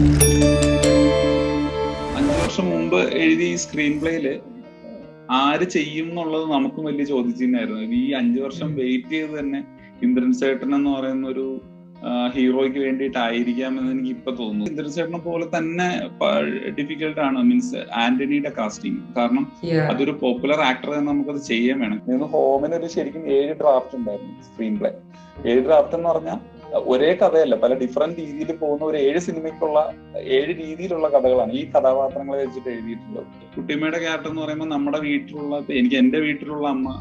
5 വർഷം മുമ്പ് എഴുതിയ ഈ സ്ക്രീൻ പ്ലേയില് ആര് ചെയ്യും എന്നുള്ളത് നമുക്കും വലിയ ചോദ്യചിഹ്നമായിരുന്നു. ഈ 5 വർഷം വെയിറ്റ് ചെയ്ത് തന്നെ ഇന്ദ്രൻ സേട്ടൻ എന്ന് പറയുന്ന ഒരു ഹീറോയ്ക്ക് വേണ്ടിയിട്ടായിരിക്കാം എന്ന് എനിക്ക് ഇപ്പൊ തോന്നുന്നു. ഇന്ദ്രൻ ചേട്ടനെ പോലെ തന്നെ ഡിഫിക്കൽട്ട് ആണ് മീൻസ് ആന്റണിയുടെ കാസ്റ്റിംഗ്. കാരണം അതൊരു പോപ്പുലർ ആക്ടർ തന്നെ നമുക്കത് ചെയ്യാൻ വേണം. ഹോമിന് ഒരു ശരിക്കും 7 ഡ്രാഫ്റ്റ് ഉണ്ടായിരുന്നു സ്ക്രീൻ പ്ലേ. 7 ഡ്രാഫ്റ്റ് എന്ന് പറഞ്ഞാൽ ഒരേ കഥയല്ല, പല ഡിഫറെന്റ് രീതിയിൽ പോകുന്ന ഒരു 7 സിനിമയ്ക്കുള്ള 7 രീതിയിലുള്ള കഥകളാണ് ഈ കഥാപാത്രങ്ങളെ വെച്ചിട്ട് എഴുതിയിട്ടുള്ളത്. കുട്ടിയമ്മയുടെ ക്യാരക്ടർ എന്ന് പറയുമ്പോൾ നമ്മുടെ വീട്ടിലുള്ള, എനിക്ക് എന്റെ വീട്ടിലുള്ള അമ്മ,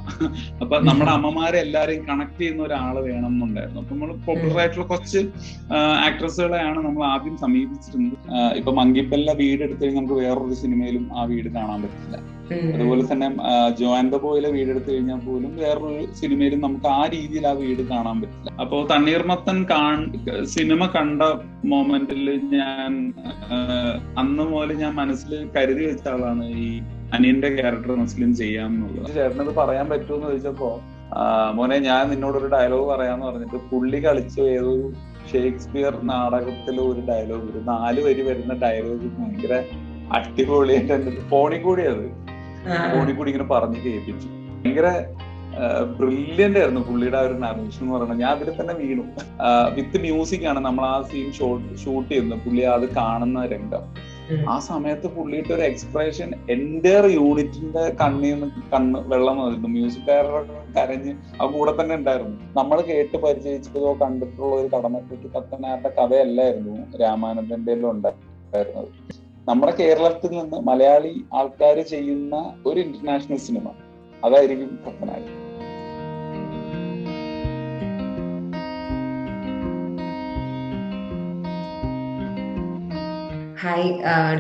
അപ്പൊ നമ്മുടെ അമ്മമാരെ എല്ലാരെയും കണക്ട് ചെയ്യുന്ന ഒരാള് വേണം എന്നുണ്ടായിരുന്നു. അപ്പൊ നമ്മൾ പോപ്പുലർ ആയിട്ടുള്ള കുറച്ച് ആക്ട്രസുകളെയാണ് നമ്മൾ ആദ്യം സമീപിച്ചിരുന്നത്. ഇപ്പൊ മങ്കിപ്പല്ല വീട് എടുത്തു കഴിഞ്ഞാൽ നമുക്ക് വേറൊരു സിനിമയിലും ആ വീട് കാണാൻ പറ്റില്ല. അതുപോലെ തന്നെ ജോൻ ദ ബോയിലെ വീടെടുത്ത് കഴിഞ്ഞാൽ പോലും വേറൊരു സിനിമയിലും നമുക്ക് ആ രീതിയിൽ ആ വീട് കാണാൻ പറ്റില്ല. അപ്പോ തണ്ണീർമത്തൻ സിനിമ കണ്ട മൊമെന്റിൽ ഞാൻ അന്ന് മുതൽ ഞാൻ മനസ്സിൽ കരുതി വെച്ച ആളാണ് ഈ അനിയന്റെ ക്യാരക്ടർ മുസ്ലിം ചെയ്യാമെന്നുള്ളത്. ചേട്ടനത് പറയാൻ പറ്റുമെന്ന് ചോദിച്ചപ്പോ, മോനെ ഞാൻ നിന്നോടൊരു ഡയലോഗ് പറയാന്ന് പറഞ്ഞിട്ട് പുള്ളി കളിച്ച ഏതൊരു ഷേക്സ്പിയർ നാടകത്തിലെ ഒരു ഡയലോഗ്, ഒരു 4 വരി വരുന്ന ഡയലോഗ് ഭയങ്കര അടിപൊളിയായിട്ട് എന്റെ ഫോണിൽ കൂടി ഇങ്ങനെ പറഞ്ഞ് കേൾപ്പിച്ചു. ഭയങ്കര ബ്രില്യന്റ് ആയിരുന്നു പുള്ളിയുടെ ആ ഒരു നറേഷൻ എന്ന് പറയുന്നത്. ഞാൻ അതിൽ തന്നെ വീണു. വിത്ത് മ്യൂസിക് ആണ് നമ്മൾ ആ സീൻ ഷൂട്ട് ചെയ്യുന്നത്. പുള്ളി അത് കാണുന്ന രംഗം, ആ സമയത്ത് പുള്ളിയുടെ ഒരു എക്സ്പ്രഷൻ എന്റെ യൂണിറ്റിന്റെ കണ്ണ് വെള്ളം വന്നിരുന്നു. മ്യൂസിക് ഡയറക്ടർ കരഞ്ഞ് ആ കൂടെ തന്നെ ഉണ്ടായിരുന്നു. നമ്മൾ കേട്ട് പരിചയിച്ചതോ കണ്ടിട്ടുള്ള ഒരു കടമറ്റത്ത് കത്തനാരുടെ കഥയല്ലായിരുന്നു രാമാനന്ദന്റെ ഉണ്ടായിരുന്നത്. നമ്മുടെ കേരളത്തിൽ നിന്ന് മലയാളി ആൾക്കാർ ചെയ്യുന്ന ഒരു ഇന്റർനാഷണൽ സിനിമ അതായിരിക്കും കത്തനാട്. ഹായ്,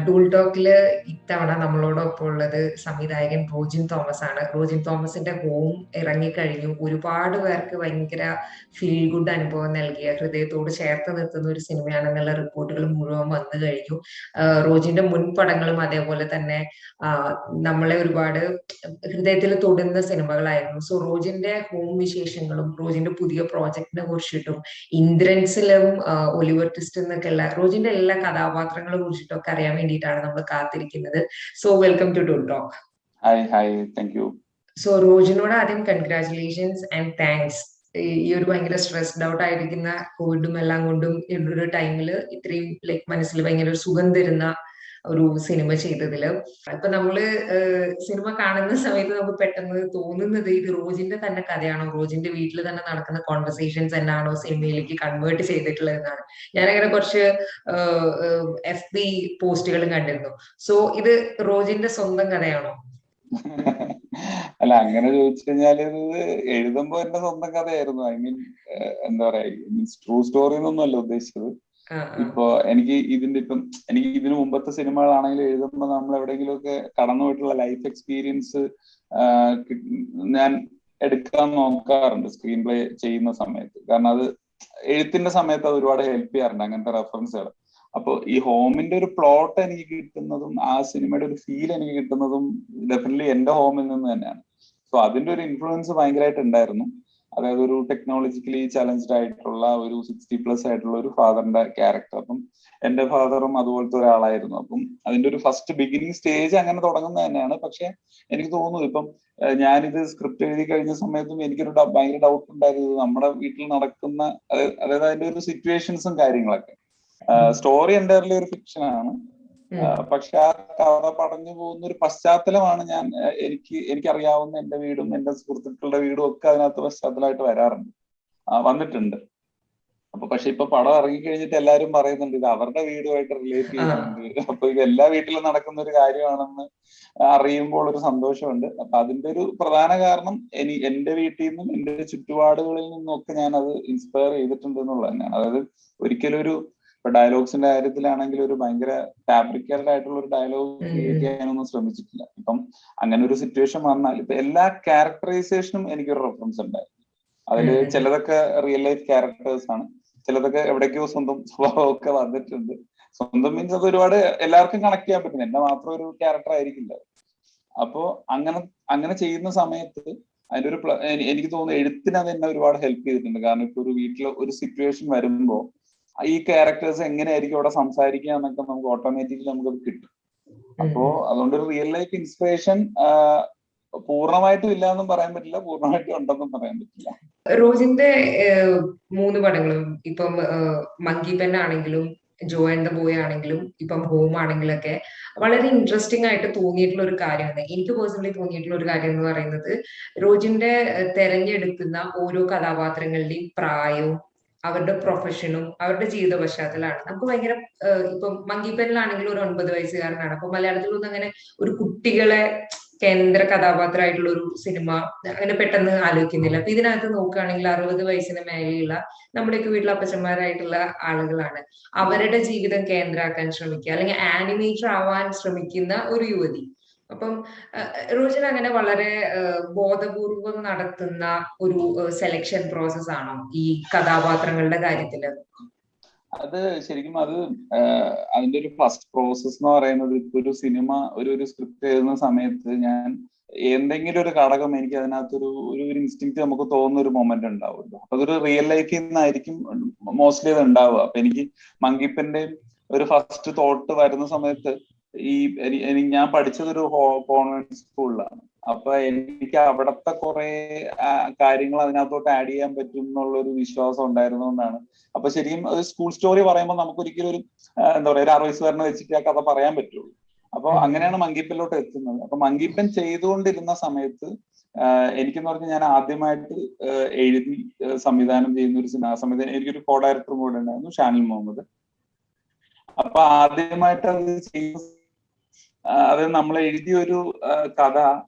ഡൂൾ ടോക്കില് ഇത്തവണ നമ്മളോടൊപ്പം ഉള്ളത് സംവിധായകൻ റോജിൻ തോമസ് ആണ്. റോജിൻ തോമസിന്റെ ഹോം ഇറങ്ങിക്കഴിഞ്ഞു. ഒരുപാട് പേർക്ക് ഭയങ്കര ഫീൽ ഗുഡ് അനുഭവം നൽകിയ, ഹൃദയത്തോട് ചേർത്ത് നിർത്തുന്ന ഒരു സിനിമയാണെന്നുള്ള റിപ്പോർട്ടുകൾ മുഴുവൻ വന്നു കഴിഞ്ഞു. റോജിന്റെ മുൻ പടങ്ങളും അതേപോലെ തന്നെ നമ്മളെ ഒരുപാട് ഹൃദയത്തിൽ തൊടുന്ന സിനിമകളായിരുന്നു. സോ റോജിന്റെ ഹോം വിശേഷങ്ങളും റോജിന്റെ പുതിയ പ്രോജക്റ്റിനെ കുറിച്ചിട്ടും ഇന്ദ്രൻസിലും ഒലിവർ ട്വിസ്റ്റ് എന്നൊക്കെയുള്ള റോജിന്റെ എല്ലാ കഥാപാത്രങ്ങളെ കുറിച്ചിട്ടൊക്കെ അറിയാൻ വേണ്ടിയിട്ടാണ് നമ്മൾ കാത്തിരിക്കുന്നത്. So welcome to Dool Talk. Hi, thank you. So റോജിനോട് ആദ്യം കൺഗ്രാറ്റുലേഷൻസ് ആൻഡ് താങ്ക്സ്. ഈ ഒരു ഭയങ്കര സ്ട്രെസ്ഡ് ഔട്ട് ആയിരിക്കുന്ന കോവിഡും എല്ലാം കൊണ്ടും ഒരു ടൈമില് ഇത്രയും ലൈക്ക് മനസ്സിൽ ഭയങ്കര ഒരു സുഖം തരുന്ന ഒരു സിനിമ ചെയ്തതില്. ഇപ്പൊ നമ്മള് സിനിമ കാണുന്ന സമയത്ത് നമുക്ക് പെട്ടെന്ന് തോന്നുന്നത് ഇത് റോജിന്റെ തന്നെ കഥയാണോ, റോജിന്റെ വീട്ടിൽ തന്നെ നടക്കുന്ന കോൺവെർസേഷൻസ് തന്നെയാണോ സിനിമയിലേക്ക് കൺവേർട്ട് ചെയ്തിട്ടുള്ളത് എന്നാണ്. ഞാനങ്ങനെ കുറച്ച് FB പോസ്റ്റുകളും കണ്ടിരുന്നു. സോ ഇത് റോജിന്റെ സ്വന്തം കഥയാണോ? അല്ല, അങ്ങനെ ചോദിച്ചു കഴിഞ്ഞാല് എഴുതുമ്പോ എന്റെ സ്വന്തം കഥയായിരുന്നു. ഐ മീൻ എന്താ പറയാ, മീൻസ് ട്രൂ സ്റ്റോറി എന്നൊന്നും അല്ല ഉദ്ദേശിച്ചത്. ഇപ്പൊ എനിക്ക് ഇതിനു മുമ്പത്തെ സിനിമകളാണെങ്കിൽ എഴുതുമ്പോ നമ്മൾ എവിടെയെങ്കിലും ഒക്കെ കടന്നു പോയിട്ടുള്ള ലൈഫ് എക്സ്പീരിയൻസ് ഞാൻ എടുക്കാൻ നോക്കാറുണ്ട് സ്ക്രീൻ പ്ലേ ചെയ്യുന്ന സമയത്ത്. കാരണം അത് എഴുത്തിന്റെ സമയത്ത് അത് ഒരുപാട് ഹെൽപ്പ് ചെയ്യാറുണ്ട്, അങ്ങനത്തെ റെഫറൻസുകൾ. അപ്പൊ ഈ ഹോമിന്റെ ഒരു പ്ലോട്ട് എനിക്ക് കിട്ടുന്നതും ആ സിനിമയുടെ ഒരു ഫീൽ എനിക്ക് കിട്ടുന്നതും ഡെഫിനറ്റ്ലി എന്റെ ഹോമിൽ നിന്ന് തന്നെയാണ്. സോ അതിന്റെ ഒരു ഇൻഫ്ലുവൻസ് ഭയങ്കരമായിട്ട് ഉണ്ടായിരുന്നു. അതായത് ഒരു ടെക്നോളജിക്കലി ചലഞ്ച്ഡ് ആയിട്ടുള്ള ഒരു 60+ ആയിട്ടുള്ള ഒരു ഫാദറിന്റെ ക്യാരക്ടർ. അപ്പം എന്റെ ഫാദറും അതുപോലത്തെ ഒരാളായിരുന്നു. അപ്പം അതിന്റെ ഒരു ഫസ്റ്റ് ബിഗിനിങ് സ്റ്റേജ് അങ്ങനെ തുടങ്ങുന്നത് തന്നെയാണ്. പക്ഷെ എനിക്ക് തോന്നുന്നു ഇപ്പം ഞാനിത് സ്ക്രിപ്റ്റ് എഴുതി കഴിഞ്ഞ സമയത്തും എനിക്കൊരു ഭയങ്കര ഡൗട്ട് ഉണ്ടായിരുന്നത് നമ്മുടെ വീട്ടിൽ നടക്കുന്ന, അതായത് അതിന്റെ ഒരു സിറ്റുവേഷൻസും കാര്യങ്ങളൊക്കെ. സ്റ്റോറി എൻ്റയർലി ഒരു ഫിക്ഷൻ ആണ്, പക്ഷെ ആ കഥ പറഞ്ഞു പോകുന്ന ഒരു പശ്ചാത്തലമാണ് എനിക്കറിയാവുന്ന എന്റെ വീടും എന്റെ സുഹൃത്തുക്കളുടെ വീടും ഒക്കെ അതിനകത്ത് പശ്ചാത്തലമായിട്ട് വന്നിട്ടുണ്ട്. അപ്പൊ പക്ഷെ ഇപ്പൊ പടം ഇറങ്ങിക്കഴിഞ്ഞിട്ട് എല്ലാരും പറയുന്നുണ്ട് ഇത് അവരുടെ വീടുമായിട്ട് റിലേറ്റ് ചെയ്യുന്നുണ്ട്. അപ്പൊ ഇത് എല്ലാ വീട്ടിലും നടക്കുന്ന ഒരു കാര്യമാണെന്ന് അറിയുമ്പോൾ ഒരു സന്തോഷമുണ്ട്. അപ്പൊ അതിന്റെ ഒരു പ്രധാന കാരണം എന്റെ വീട്ടിൽ നിന്നും എന്റെ ചുറ്റുപാടുകളിൽ നിന്നും ഒക്കെ ഞാൻ അത് ഇൻസ്പയർ ചെയ്തിട്ടുണ്ട് എന്നുള്ളത് തന്നെയാണ്. അതായത് ഒരിക്കലും ഒരു ഇപ്പൊ ഡയലോഗ്സിന്റെ കാര്യത്തിലാണെങ്കിൽ ഒരു ഭയങ്കര ഫാബ്രിക്കേറ്റഡ് ആയിട്ടുള്ള ഒരു ഡയലോഗ് ക്രിയേറ്റ് ചെയ്യാനൊന്നും ശ്രമിച്ചിട്ടില്ല. ഇപ്പം അങ്ങനെ ഒരു സിറ്റുവേഷൻ വന്നാൽ ഇപ്പൊ എല്ലാ ക്യാരക്ടറൈസേഷനും എനിക്കൊരു റെഫറൻസ് ഉണ്ടായിരുന്നു. അതില് ചിലതൊക്കെ റിയൽ ലൈഫ് ക്യാരക്ടേഴ്സ് ആണ്, ചിലതൊക്കെ എവിടേക്കോ സ്വന്തം സ്വഭാവമൊക്കെ വന്നിട്ടുണ്ട്. സ്വന്തം മീൻസ് അത് ഒരുപാട് എല്ലാവർക്കും കണക്ട് ചെയ്യാൻ പറ്റും, എന്നെ മാത്രം ഒരു ക്യാരക്ടർ ആയിരിക്കില്ല. അപ്പോ അങ്ങനെ ചെയ്യുന്ന സമയത്ത് അതിന്റെ ഒരു എനിക്ക് തോന്നുന്നു എഴുത്തിന് അത് എന്നെ ഒരുപാട് ഹെൽപ്പ് ചെയ്തിട്ടുണ്ട്. കാരണം ഇപ്പൊ ഒരു വീട്ടിൽ ഒരു സിറ്റുവേഷൻ വരുമ്പോ ഈ ക്യാരക്ടേഴ്സ് എങ്ങനെയായിരിക്കും അവിടെ സംസാരിക്കുക എന്നൊക്കെ നമുക്ക് ഓട്ടോമാറ്റിക്കലി നമുക്കത് കിട്ടും. അപ്പോ അതുകൊണ്ടൊരു റിയൽ ലൈഫ് ഇൻസ്പിറേഷൻ പൂർണ്ണമായിട്ടും ഇല്ല എന്നും പറയാൻ പറ്റില്ല, പൂർണ്ണമായിട്ടും ഉണ്ടെന്നും പറയാൻ പറ്റില്ല. റോജിന്റെ 3 പടങ്ങളും ഇപ്പം മങ്കി പെൻ ആണെങ്കിലും ജോ ആൻഡ് ദ ബോയ് ആണെങ്കിലും ഇപ്പം ഹോം ആണെങ്കിലൊക്കെ വളരെ ഇൻട്രസ്റ്റിംഗ് ആയിട്ട് തോന്നിയിട്ടുള്ള ഒരു കാര്യമാണ്. എനിക്ക് പേഴ്സണലി തോന്നിയിട്ടുള്ള ഒരു കാര്യം എന്ന് പറയുന്നത് റോജിന്റെ തെരഞ്ഞെടുക്കുന്ന ഓരോ കഥാപാത്രങ്ങളുടെയും പ്രായവും അവരുടെ പ്രൊഫഷനും അവരുടെ ജീവിത പശ്ചാത്തലമാണ്. നമുക്ക് ഭയങ്കര ഇപ്പം മങ്കി പെനിലാണെങ്കിൽ ഒരു 9 വയസ്സുകാരനാണ്. അപ്പൊ മലയാളത്തിലൊന്നും അങ്ങനെ ഒരു കുട്ടികളെ കേന്ദ്ര കഥാപാത്രമായിട്ടുള്ള ഒരു സിനിമ അങ്ങനെ പെട്ടെന്ന് ആലോചിക്കുന്നില്ല. അപ്പൊ ഇതിനകത്ത് നോക്കുകയാണെങ്കിൽ 60 വയസ്സിന് മേലെയുള്ള നമ്മുടെയൊക്കെ വീട്ടിലെ അപ്പച്ചന്മാരായിട്ടുള്ള ആളുകളാണ്. അവരുടെ ജീവിതം കേന്ദ്രമാക്കാൻ ശ്രമിക്കുക, അല്ലെങ്കിൽ ആനിമേറ്റർ ആവാൻ ശ്രമിക്കുന്ന ഒരു യുവതി. അപ്പം റോജൻ അങ്ങനെ വളരെ ബോധപൂർവം നടത്തുന്ന ഒരു സെലക്ഷൻ പ്രോസസ് ആണോ ഈ കഥാപാത്രങ്ങളുടെ കാര്യത്തില്? അത് ശരിക്കും അത് അതിന്റെ ഒരു ഫസ്റ്റ് പ്രോസസ് എന്ന് പറയുന്നത്, ഇപ്പൊ ഒരു സിനിമ ഒരു സ്ക്രിപ്റ്റ് എഴുതുന്ന സമയത്ത് ഞാൻ എന്തെങ്കിലും ഒരു ഘടകം എനിക്ക് അതിനകത്തൊരു ഒരു ഇൻസ്റ്റിങ്ക്റ്റ് നമുക്ക് തോന്നുന്ന ഒരു മൊമെന്റ് ഉണ്ടാവുമല്ലോ. അപ്പൊ അതൊരു റിയൽ ലൈഫിൽ നിന്നായിരിക്കും മോസ്റ്റ്ലി അത് ഉണ്ടാവുക. അപ്പൊ എനിക്ക് മങ്കിപ്പന്റെ ഒരു ഫസ്റ്റ് തോട്ട് വരുന്ന സമയത്ത് ഞാൻ പഠിച്ചത് ഒരു കോൺവെന്റ് സ്കൂളിലാണ്. അപ്പൊ എനിക്ക് അവിടത്തെ കുറെ കാര്യങ്ങൾ അതിനകത്തോട്ട് ആഡ് ചെയ്യാൻ പറ്റും എന്നുള്ളൊരു വിശ്വാസം ഉണ്ടായിരുന്നുകൊണ്ടാണ്. അപ്പൊ ശരിക്കും ഒരു സ്കൂൾ സ്റ്റോറി പറയുമ്പോൾ നമുക്ക് ഒരിക്കലും ഒരു എന്താ പറയാ ഒരു 60 വയസ്സുകാരനെ വെച്ചിട്ട് ആ കഥ പറയാൻ പറ്റുള്ളൂ. അപ്പൊ അങ്ങനെയാണ് മങ്കിപ്പനിലോട്ട് എത്തുന്നത്. അപ്പൊ മങ്കിപ്പൻ ചെയ്തുകൊണ്ടിരുന്ന സമയത്ത് എനിക്കെന്ന് പറഞ്ഞാൽ ഞാൻ ആദ്യമായിട്ട് എഴുതി സംവിധാനം ചെയ്യുന്ന ഒരു സിനിമ സംവിധാനം, എനിക്കൊരു കോ ഡയറക്ടർ കൂടെ ഉണ്ടായിരുന്നു, ഷാനിൽ മുഹമ്മദ്. അപ്പൊ ആദ്യമായിട്ട് അത് ചെയ്യുന്ന അത് നമ്മൾ എഴുതിയ ഒരു കഥ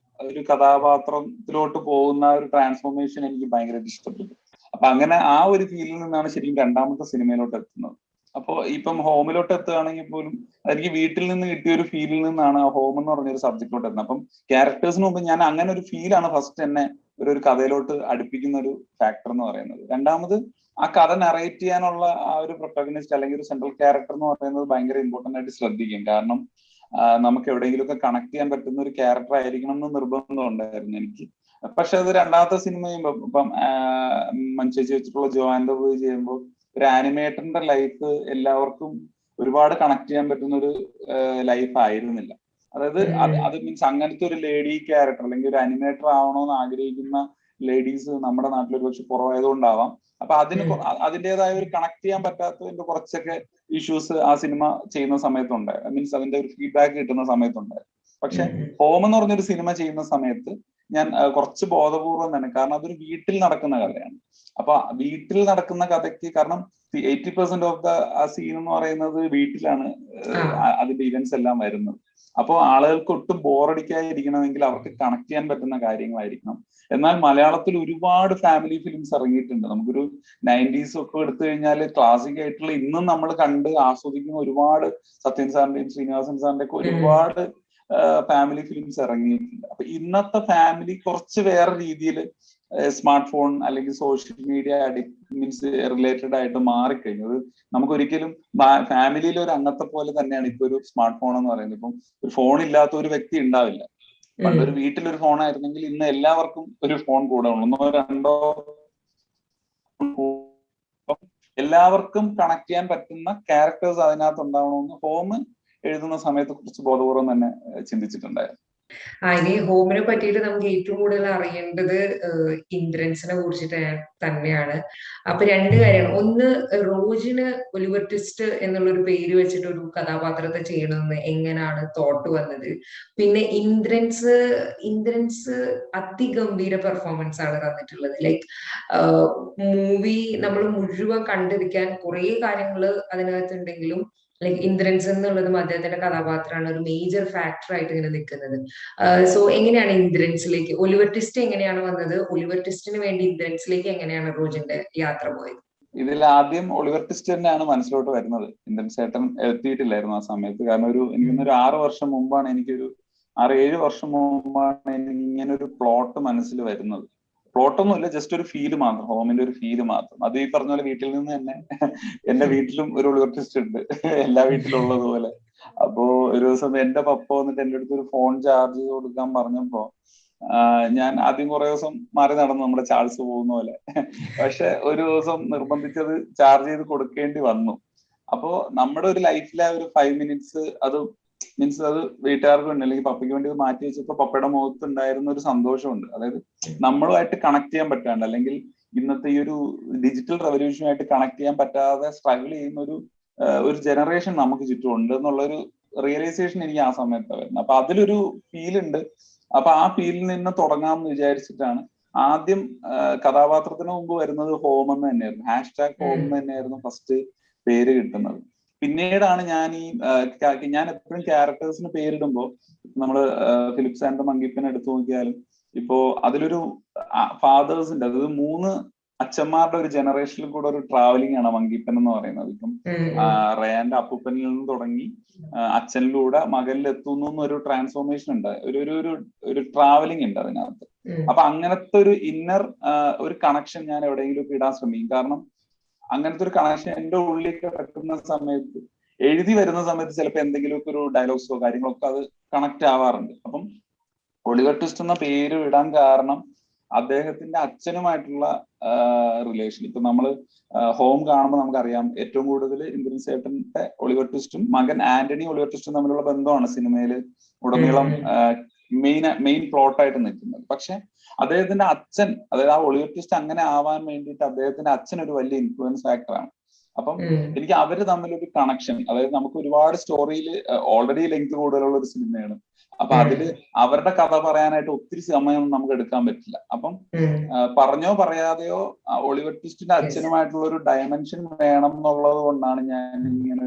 ഒരു കഥാപാത്രത്തിലോട്ട് പോകുന്ന ഒരു ട്രാൻസ്ഫോർമേഷൻ എനിക്ക് ഭയങ്കരമായിട്ട് ഇഷ്ടപ്പെട്ടു. അപ്പൊ അങ്ങനെ ആ ഒരു ഫീലിൽ നിന്നാണ് ശരിക്കും രണ്ടാമത്തെ സിനിമയിലോട്ട് എത്തുന്നത്. അപ്പൊ ഇപ്പം ഹോമിലോട്ട് എത്തുകയാണെങ്കിൽ പോലും എനിക്ക് വീട്ടിൽ നിന്ന് കിട്ടിയ ഒരു ഫീലിൽ നിന്നാണ് ഹോം എന്ന് പറഞ്ഞൊരു സബ്ജക്റ്റിലോട്ട് എത്തുന്നത്. അപ്പം ക്യാരക്ടേഴ്സിന് മുമ്പ് ഞാൻ അങ്ങനെ ഒരു ഫീലാണ് ഫസ്റ്റ് എന്നെ ഒരു കഥയിലോട്ട് അടുപ്പിക്കുന്ന ഒരു ഫാക്ടർ എന്ന് പറയുന്നത്. രണ്ടാമത് ആ കഥ നറേറ്റ് ചെയ്യാനുള്ള ആ ഒരു പ്രൊട്ടഗണിസ്റ്റ് അല്ലെങ്കിൽ ഒരു സെൻട്രൽ ക്യാരക്ടർ എന്ന് പറയുന്നത് ഭയങ്കര ഇമ്പോർട്ടന്റ് ആയിട്ട് ശ്രദ്ധിക്കും. കാരണം നമുക്ക് എവിടെയെങ്കിലുമൊക്കെ കണക്ട് ചെയ്യാൻ പറ്റുന്ന ഒരു ക്യാരക്ടർ ആയിരിക്കണം എന്ന് നിർബന്ധം ഉണ്ടായിരുന്നു എനിക്ക്. പക്ഷെ അത് രണ്ടാമത്തെ സിനിമ ചെയ്യുമ്പോൾ ഇപ്പം മഞ്ചേച്ചി വെച്ചിട്ടുള്ള ജോ ആൻഡ് ദ ബോയ് ചെയ്യുമ്പോൾ ഒരു ആനിമേറ്ററിന്റെ ലൈഫ് എല്ലാവർക്കും ഒരുപാട് കണക്ട് ചെയ്യാൻ പറ്റുന്ന ഒരു ലൈഫ് ആയിരുന്നില്ല. അതായത് അത് മീൻസ് അങ്ങനത്തെ ഒരു ലേഡി ക്യാരക്ടർ അല്ലെങ്കിൽ ഒരു അനിമേറ്റർ ആവണമെന്ന് ആഗ്രഹിക്കുന്ന ലേഡീസ് നമ്മുടെ നാട്ടിൽ ഒരു പക്ഷെ കുറവായതുകൊണ്ടാവാം. അപ്പൊ അതിൻ്റെതായ ഒരു കണക്ട് ചെയ്യാൻ പറ്റാത്തതിന്റെ കുറച്ചൊക്കെ ഇഷ്യൂസ് ആ സിനിമ ചെയ്യുന്ന സമയത്തുണ്ടായി. മീൻസ് അതിന്റെ ഒരു ഫീഡ്ബാക്ക് കിട്ടുന്ന സമയത്തുണ്ടായി. പക്ഷെ ഹോം എന്ന് പറഞ്ഞൊരു സിനിമ ചെയ്യുന്ന സമയത്ത് ഞാൻ കുറച്ച് ബോധപൂർവം തന്നെ, കാരണം അതൊരു വീട്ടിൽ നടക്കുന്ന കഥയാണ്. അപ്പൊ വീട്ടിൽ നടക്കുന്ന കഥയ്ക്ക് കാരണം 80% ഓഫ് ദ ആ സീൻ എന്ന് പറയുന്നത് വീട്ടിലാണ് അതിന്റെ ഇവന്റ്സ് എല്ലാം വരുന്നത്. അപ്പോൾ ആളുകൾക്ക് ഒട്ടും ബോറടിക്കാതിരിക്കണമെങ്കിൽ അവർക്ക് കണക്ട് ചെയ്യാൻ പറ്റുന്ന കാര്യങ്ങളായിരിക്കണം. എന്നാൽ മലയാളത്തിൽ ഒരുപാട് ഫാമിലി ഫിലിംസ് ഇറങ്ങിയിട്ടുണ്ട്. നമുക്കൊരു 90s ഒക്കെ എടുത്തു കഴിഞ്ഞാൽ ക്ലാസിക് ആയിട്ടുള്ള ഇന്നും നമ്മൾ കണ്ട് ആസ്വദിക്കുന്ന ഒരുപാട് സത്യൻ സാറിന്റെയും ശ്രീനിവാസൻ സാറിന്റെ ഒക്കെ ഒരുപാട് ഫാമിലി ഫിലിംസ് ഇറങ്ങിയിട്ടുണ്ട്. അപ്പൊ ഇന്നത്തെ ഫാമിലി കുറച്ച് വേറെ രീതിയിൽ സ്മാർട്ട് ഫോൺ അല്ലെങ്കിൽ സോഷ്യൽ മീഡിയ മീൻസ് റിലേറ്റഡ് ആയിട്ട് മാറിക്കഴിഞ്ഞത്. നമുക്കൊരിക്കലും ഫാമിലിയിൽ ഒരു അംഗത്തെ പോലെ തന്നെയാണ് ഇപ്പൊ ഒരു സ്മാർട്ട് ഫോൺ എന്ന് പറയുന്നത്. ഇപ്പം ഒരു ഫോൺ ഇല്ലാത്ത ഒരു വ്യക്തി ഉണ്ടാവില്ല. പണ്ടൊരു വീട്ടിലൊരു ഫോൺ ആയിരുന്നെങ്കിൽ ഇന്ന് എല്ലാവർക്കും ഒരു ഫോൺ കൂടെ ഉള്ളൂ, 1-2 എല്ലാവർക്കും കണക്ട് ചെയ്യാൻ പറ്റുന്ന ക്യാരക്ടേഴ്സ് അതിനകത്ത് ഉണ്ടാവണമെന്ന് ഹോം എഴുതുന്ന സമയത്ത് കുറച്ച് ബോധപൂർവം തന്നെ ചിന്തിച്ചിട്ടുണ്ടായിരുന്നു. ഇനി ഹോമിനെ പറ്റിയിട്ട് നമുക്ക് ഏറ്റവും കൂടുതൽ അറിയേണ്ടത് ഇന്ദ്രൻസിനെ കുറിച്ചിട്ട് തന്നെയാണ്. അപ്പൊ 2 കാര്യമാണ്. ഒന്ന്, റോജിന് ഒലിവർ ട്വിസ്റ്റ് എന്നുള്ളൊരു പേര് വെച്ചിട്ട് ഒരു കഥാപാത്രത്തെ ചെയ്യണമെന്ന് എങ്ങനെയാണ് തോട്ട് വന്നത്? പിന്നെ ഇന്ദ്രൻസ് അതിഗംഭീര പെർഫോമൻസ് ആണ് തന്നിട്ടുള്ളത്. ലൈക്ക് മൂവി നമ്മൾ മുഴുവൻ കണ്ടിരിക്കാൻ കുറെ കാര്യങ്ങൾ അതിനകത്തുണ്ടെങ്കിലും ലൈക്ക് ഇന്ദ്രൻസ് എന്നുള്ളതും അദ്ദേഹത്തിന്റെ കഥാപാത്രമാണ് ഒരു മേജർ ഫാക്ടർ ആയിട്ട് ഇങ്ങനെ നിൽക്കുന്നത്. സോ എങ്ങനെയാണ് ഇന്ദ്രൻസിലേക്ക് ഒലിവർ ട്വിസ്റ്റ് എങ്ങനെയാണ് വന്നത്? ഒലിവർ ട്വിസ്റ്റിന് വേണ്ടി ഇന്ദ്രൻസിലേക്ക് എങ്ങനെയാണ് റോജിന്റെ യാത്ര പോയത്? ഇതിൽ ആദ്യം ഒലിവർ ട്വിസ്റ്റ് തന്നെയാണ് മനസ്സിലോട്ട് വരുന്നത്. ഇന്ദ്രൻസ് ചേട്ടൻ എത്തിയിട്ടില്ലായിരുന്നു ആ സമയത്ത്. കാരണം എനിക്കൊന്നൊരു 6 വർഷം മുമ്പാണ്, 6-7 വർഷം മുമ്പാണ് എനിക്ക് ഇങ്ങനെ ഒരു പ്ലോട്ട് മനസ്സിൽ വരുന്നത്. പ്ലോട്ടൊന്നുമില്ല, ജസ്റ്റ് ഒരു ഫീല് മാത്രം, ഹോമിന്റെ ഒരു ഫീല് മാത്രം. അത് ഈ പറഞ്ഞ പോലെ വീട്ടിൽ നിന്ന് തന്നെ എന്റെ വീട്ടിലും ഒരു ഒലിവർ ട്വിസ്റ്റ് ഉണ്ട്, എല്ലാ വീട്ടിലും ഉള്ളതുപോലെ. അപ്പോ ഒരു ദിവസം എന്റെ പപ്പ വന്നിട്ട് എന്റെ അടുത്ത് ഒരു ഫോൺ ചാർജ് ചെയ്ത് കൊടുക്കാൻ പറഞ്ഞപ്പോ ഞാൻ ആദ്യം കുറെ ദിവസം മാറി നടന്നു, നമ്മുടെ ചാൾസ് പോകുന്ന പോലെ. പക്ഷെ ഒരു ദിവസം നിർബന്ധിച്ചത് ചാർജ് ചെയ്ത് കൊടുക്കേണ്ടി വന്നു. അപ്പോ നമ്മുടെ ഒരു ലൈഫിലെ ഒരു 5 മിനിറ്റ്സ് അത് മീൻസ് അത് വീട്ടുകാർക്ക് വേണ്ടി അല്ലെങ്കിൽ പപ്പയ്ക്ക് വേണ്ടി മാറ്റി വെച്ചപ്പോ പപ്പയുടെ മുഖത്ത് ഉണ്ടായിരുന്ന ഒരു സന്തോഷമുണ്ട്. അതായത് നമ്മളുമായിട്ട് കണക്ട് ചെയ്യാൻ പറ്റാണ്ട്, അല്ലെങ്കിൽ ഇന്നത്തെ ഈ ഒരു ഡിജിറ്റൽ റെവല്യൂഷനുമായിട്ട് കണക്ട് ചെയ്യാൻ പറ്റാതെ സ്ട്രഗിൾ ചെയ്യുന്ന ഒരു ജനറേഷൻ നമുക്ക് ചുറ്റും ഉണ്ട് എന്നുള്ളൊരു റിയലൈസേഷൻ എനിക്ക് ആ സമയത്ത് വരുന്നത്. അപ്പൊ അതിലൊരു ഫീൽ ഉണ്ട്. അപ്പൊ ആ ഫീലിൽ നിന്ന് തുടങ്ങാമെന്ന് വിചാരിച്ചിട്ടാണ് ആദ്യം കഥാപാത്രത്തിന് മുമ്പ് വരുന്നത് ഹോം എന്ന് തന്നെയായിരുന്നു, #ഹോം എന്ന് തന്നെയായിരുന്നു ഫസ്റ്റ് പേര് കിട്ടുന്നത്. പിന്നീടാണ് ഞാൻ ഞാൻ എപ്പോഴും ക്യാരക്ടേഴ്സിന് പേരിടുമ്പോൾ നമ്മള് ഫിലിപ്സ് ആൻഡ് ദ മങ്കിപ്പൻ എടുത്തു നോക്കിയാലും ഇപ്പോ അതിലൊരു ഫാദേഴ്സിന്റെ, അതായത് 3 അച്ഛന്മാരുടെ ഒരു ജനറേഷനിൽ കൂടെ ഒരു ട്രാവലിംഗ് ആണ് മങ്കിപ്പൻ എന്ന് പറയുന്നത്. ഇപ്പം റയാന്റെ അപ്പൂപ്പനിൽ നിന്ന് തുടങ്ങി അച്ഛനിലൂടെ മകനിൽ എത്തുന്നു എന്നൊരു ട്രാൻസ്ഫോർമേഷൻ ഉണ്ട്, ഒരു ട്രാവലിംഗ് ഉണ്ട് അതിനകത്ത്. അപ്പൊ അങ്ങനത്തെ ഒരു ഇന്നർ ഒരു കണക്ഷൻ ഞാൻ എവിടെയെങ്കിലും ഒക്കെ ഇടാൻ ശ്രമിക്കും. കാരണം അങ്ങനത്തെ ഒരു കണക്ഷൻ എന്റെ ഉള്ളിൽ കിടക്കുന്ന സമയത്ത്, എഴുതി വരുന്ന സമയത്ത് ചിലപ്പോൾ എന്തെങ്കിലുമൊക്കെ ഒരു ഡയലോഗ്സോ കാര്യങ്ങളൊക്കെ അത് കണക്ട് ആവാറുണ്ട്. അപ്പം ഒളിവർ ട്വിസ്റ്റ് എന്ന പേര് ഇടാൻ കാരണം അദ്ദേഹത്തിന്റെ അച്ഛനുമായിട്ടുള്ള റിലേഷൻ. ഇപ്പൊ നമ്മള് ഹോം കാണുമ്പോൾ നമുക്കറിയാം ഏറ്റവും കൂടുതൽ ഇന്ദ്രൻസേട്ടന്റെ ഒളിവർ ട്വിസ്റ്റും മകൻ ആന്റണി ഒളിവർ ട്വിസ്റ്റും തമ്മിലുള്ള ബന്ധമാണ് സിനിമയിൽ ഉടനീളം മെയിൻ പ്ലോട്ടായിട്ട് നിൽക്കുന്നത്. പക്ഷെ അദ്ദേഹത്തിന്റെ അച്ഛൻ, അതായത് ആ ഒളിവർ ട്വിസ്റ്റ് അങ്ങനെ ആവാൻ വേണ്ടിയിട്ട് അദ്ദേഹത്തിന്റെ അച്ഛൻ ഒരു വലിയ ഇൻഫ്ലുവൻസ് ഫാക്ടറാണ്. അപ്പം എനിക്ക് അവര് തമ്മിലൊരു കണക്ഷൻ, അതായത് നമുക്ക് ഒരുപാട് സ്റ്റോറിയിൽ ഓൾറെഡി ലെങ്ത് കൂടുതലുള്ള ഒരു സിനിമയാണ്. അപ്പൊ അതില് അവരുടെ കഥ പറയാനായിട്ട് ഒത്തിരി സമയം നമുക്ക് എടുക്കാൻ പറ്റില്ല. അപ്പം പറഞ്ഞോ പറയാതെയോ ഒളിവർ ട്വിസ്റ്റിന്റെ അച്ഛനുമായിട്ടുള്ള ഒരു ഡയമെൻഷൻ വേണം എന്നുള്ളത് കൊണ്ടാണ് ഞാൻ ഇങ്ങനെ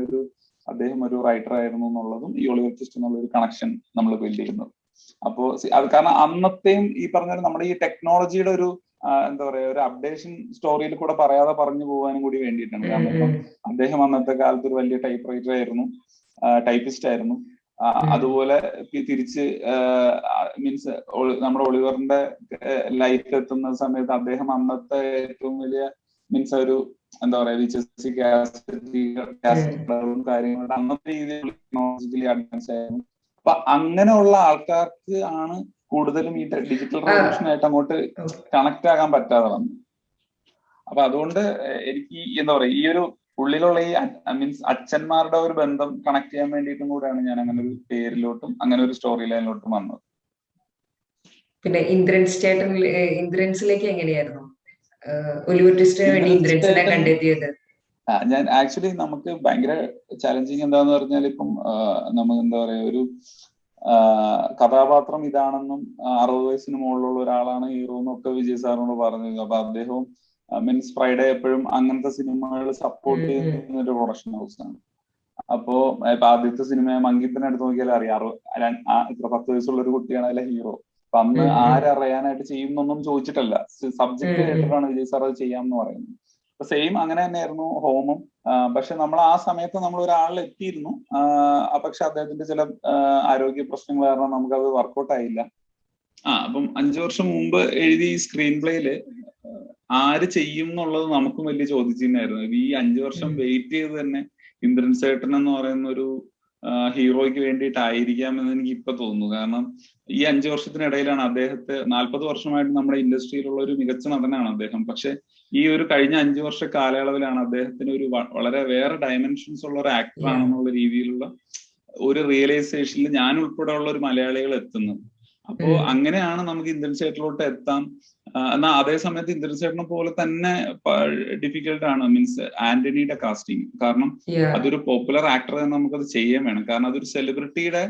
അദ്ദേഹം ഒരു റൈറ്റർ ആയിരുന്നു എന്നുള്ളതും ഈ ഒളിവർ ട്വിസ്റ്റ് എന്നുള്ള ഒരു കണക്ഷൻ നമ്മൾ ബിൽഡ് ചെയ്യുന്നത്. അപ്പോ അത് കാരണം അന്നത്തെയും ഈ പറഞ്ഞ നമ്മുടെ ഈ ടെക്നോളജിയുടെ ഒരു എന്താ പറയാ ഒരു അപ്ഡേഷൻ സ്റ്റോറിയിൽ കൂടെ പറയാതെ പറഞ്ഞു പോകാനും കൂടി വേണ്ടിയിട്ടാണ്. കാരണം ഇപ്പം അദ്ദേഹം അന്നത്തെ കാലത്ത് ഒരു വലിയ ടൈപ്പ് റൈറ്റർ ആയിരുന്നു, ടൈപ്പിസ്റ്റ് ആയിരുന്നു. അതുപോലെ തിരിച്ച് മീൻസ് നമ്മുടെ ഒളിവറിന്റെ ലൈഫ് എത്തുന്ന സമയത്ത് അദ്ദേഹം അന്നത്തെ ഏറ്റവും വലിയ മീൻസ് ഒരു എന്താ പറയാ വിച്ചസി കാര്യങ്ങളുടെ അന്നത്തെ രീതിയിൽ ടെക്നോളജിക്കലി അഡ്വാൻസ് ആയിരുന്നു. അപ്പൊ അങ്ങനെയുള്ള ആൾക്കാർക്ക് ആണ് കൂടുതലും ഈ ഡിജിറ്റൽ റവല്യൂഷനായിട്ട് അങ്ങോട്ട് കണക്ട് ആകാൻ പറ്റാതെ വന്നു. അപ്പൊ അതുകൊണ്ട് എനിക്ക് എന്താ പറയാ ഈ ഒരു ഉള്ളിലുള്ള ഈ മീൻസ് അച്ഛന്മാരുടെ ഒരു ബന്ധം കണക്ട് ചെയ്യാൻ വേണ്ടിയിട്ടും കൂടെയാണ് ഞാൻ അങ്ങനെ ഒരു പേരിലോട്ടും അങ്ങനെ ഒരു സ്റ്റോറി ലൈനിലോട്ടും വന്നത്. പിന്നെ ഇന്ദ്രൻസിലേക്ക് എങ്ങനെയായിരുന്നു ഒലിവർ ട്വിസ്റ്റിന് വേണ്ടി ഇന്ദ്രൻസിനെ കണ്ടെത്തിയത്? ഞാൻ ആക്ച്വലി നമുക്ക് ഭയങ്കര ചലഞ്ചിങ് എന്താന്ന് പറഞ്ഞാൽ ഇപ്പം നമുക്ക് എന്താ പറയാ ഒരു കഥാപാത്രം ഇതാണെന്നും 60 വയസ്സിന് മുകളിലുള്ള ഒരാളാണ് ഹീറോ എന്നൊക്കെ വിജയ് സാറിനോട് പറഞ്ഞിരുന്നു. അപ്പൊ അദ്ദേഹവും മീൻസ് ഫ്രൈഡേ എപ്പോഴും അങ്ങനത്തെ സിനിമകൾ സപ്പോർട്ട് ചെയ്യുന്ന ഒരു പ്രൊഡക്ഷൻ ഹൗസ് ആണ്. അപ്പോ ഇപ്പൊ ആദ്യത്തെ സിനിമ മങ്കിപ്പനെ എടുത്ത് നോക്കിയാൽ അറിയാം 10 വയസ്സുള്ള ഒരു കുട്ടിയാണ് അതിലെ ഹീറോ. അപ്പൊ അന്ന് ആരറിയാനായിട്ട് ചെയ്യുന്നൊന്നും ചോദിച്ചിട്ടല്ല, സബ്ജക്ട് കേട്ടിട്ടാണ് വിജയ് സാർ അത് ചെയ്യാമെന്ന് പറയുന്നത്. അപ്പൊ സെയിം അങ്ങനെ തന്നെയായിരുന്നു ഹോമും. പക്ഷെ നമ്മൾ ആ സമയത്ത് നമ്മൾ ഒരാളിൽ എത്തിയിരുന്നു, പക്ഷെ അദ്ദേഹത്തിന്റെ ചില ആരോഗ്യ പ്രശ്നങ്ങൾ കാരണം നമുക്കത് വർക്കൗട്ട് ആയില്ല. അപ്പം 5 വർഷം മുമ്പ് എഴുതി ഈ സ്ക്രീൻ പ്ലേയില് ആര് ചെയ്യും എന്നുള്ളത് നമുക്കും വലിയ ചോദിച്ചിരുന്നായിരുന്നു. ഈ 5 വർഷം വെയിറ്റ് ചെയ്ത് തന്നെ ഇന്ദ്രൻസേട്ടൻ എന്ന് പറയുന്ന ഒരു ഹീറോയ്ക്ക് വേണ്ടിയിട്ടായിരിക്കാം എന്ന് എനിക്ക് ഇപ്പൊ തോന്നുന്നു. കാരണം ഈ 5 വർഷത്തിനിടയിലാണ് അദ്ദേഹത്തെ 40 വർഷമായിട്ട് നമ്മുടെ ഇൻഡസ്ട്രിയിലുള്ള ഒരു മികച്ച നടനാണ് അദ്ദേഹം. പക്ഷെ ഈ ഒരു കഴിഞ്ഞ 5 വർഷ കാലയളവിലാണ് അദ്ദേഹത്തിന് ഒരു വളരെ വേറെ ഡയമെൻഷൻസ് ഉള്ള ഒരു ആക്ടർ ആണെന്നുള്ള രീതിയിലുള്ള ഒരു റിയലൈസേഷനിൽ ഞാൻ ഉൾപ്പെടെ ഉള്ള ഒരു മലയാളികൾ എത്തുന്നത്. അപ്പോ അങ്ങനെയാണ് നമുക്ക് ഇന്ദ്രൻസേട്ടനിലോട്ട് എത്താം. എന്നാൽ അതേ സമയത്ത് ഇന്ദ്രൻസേട്ടനെ പോലെ തന്നെ ഡിഫിക്കൽട്ട് ആണ് മീൻസ് ആന്റണിയുടെ കാസ്റ്റിംഗ്. കാരണം അതൊരു പോപ്പുലർ ആക്ടർ തന്നെ നമുക്കത് ചെയ്യാൻ വേണം. കാരണം അതൊരു സെലിബ്രിറ്റിയുടെ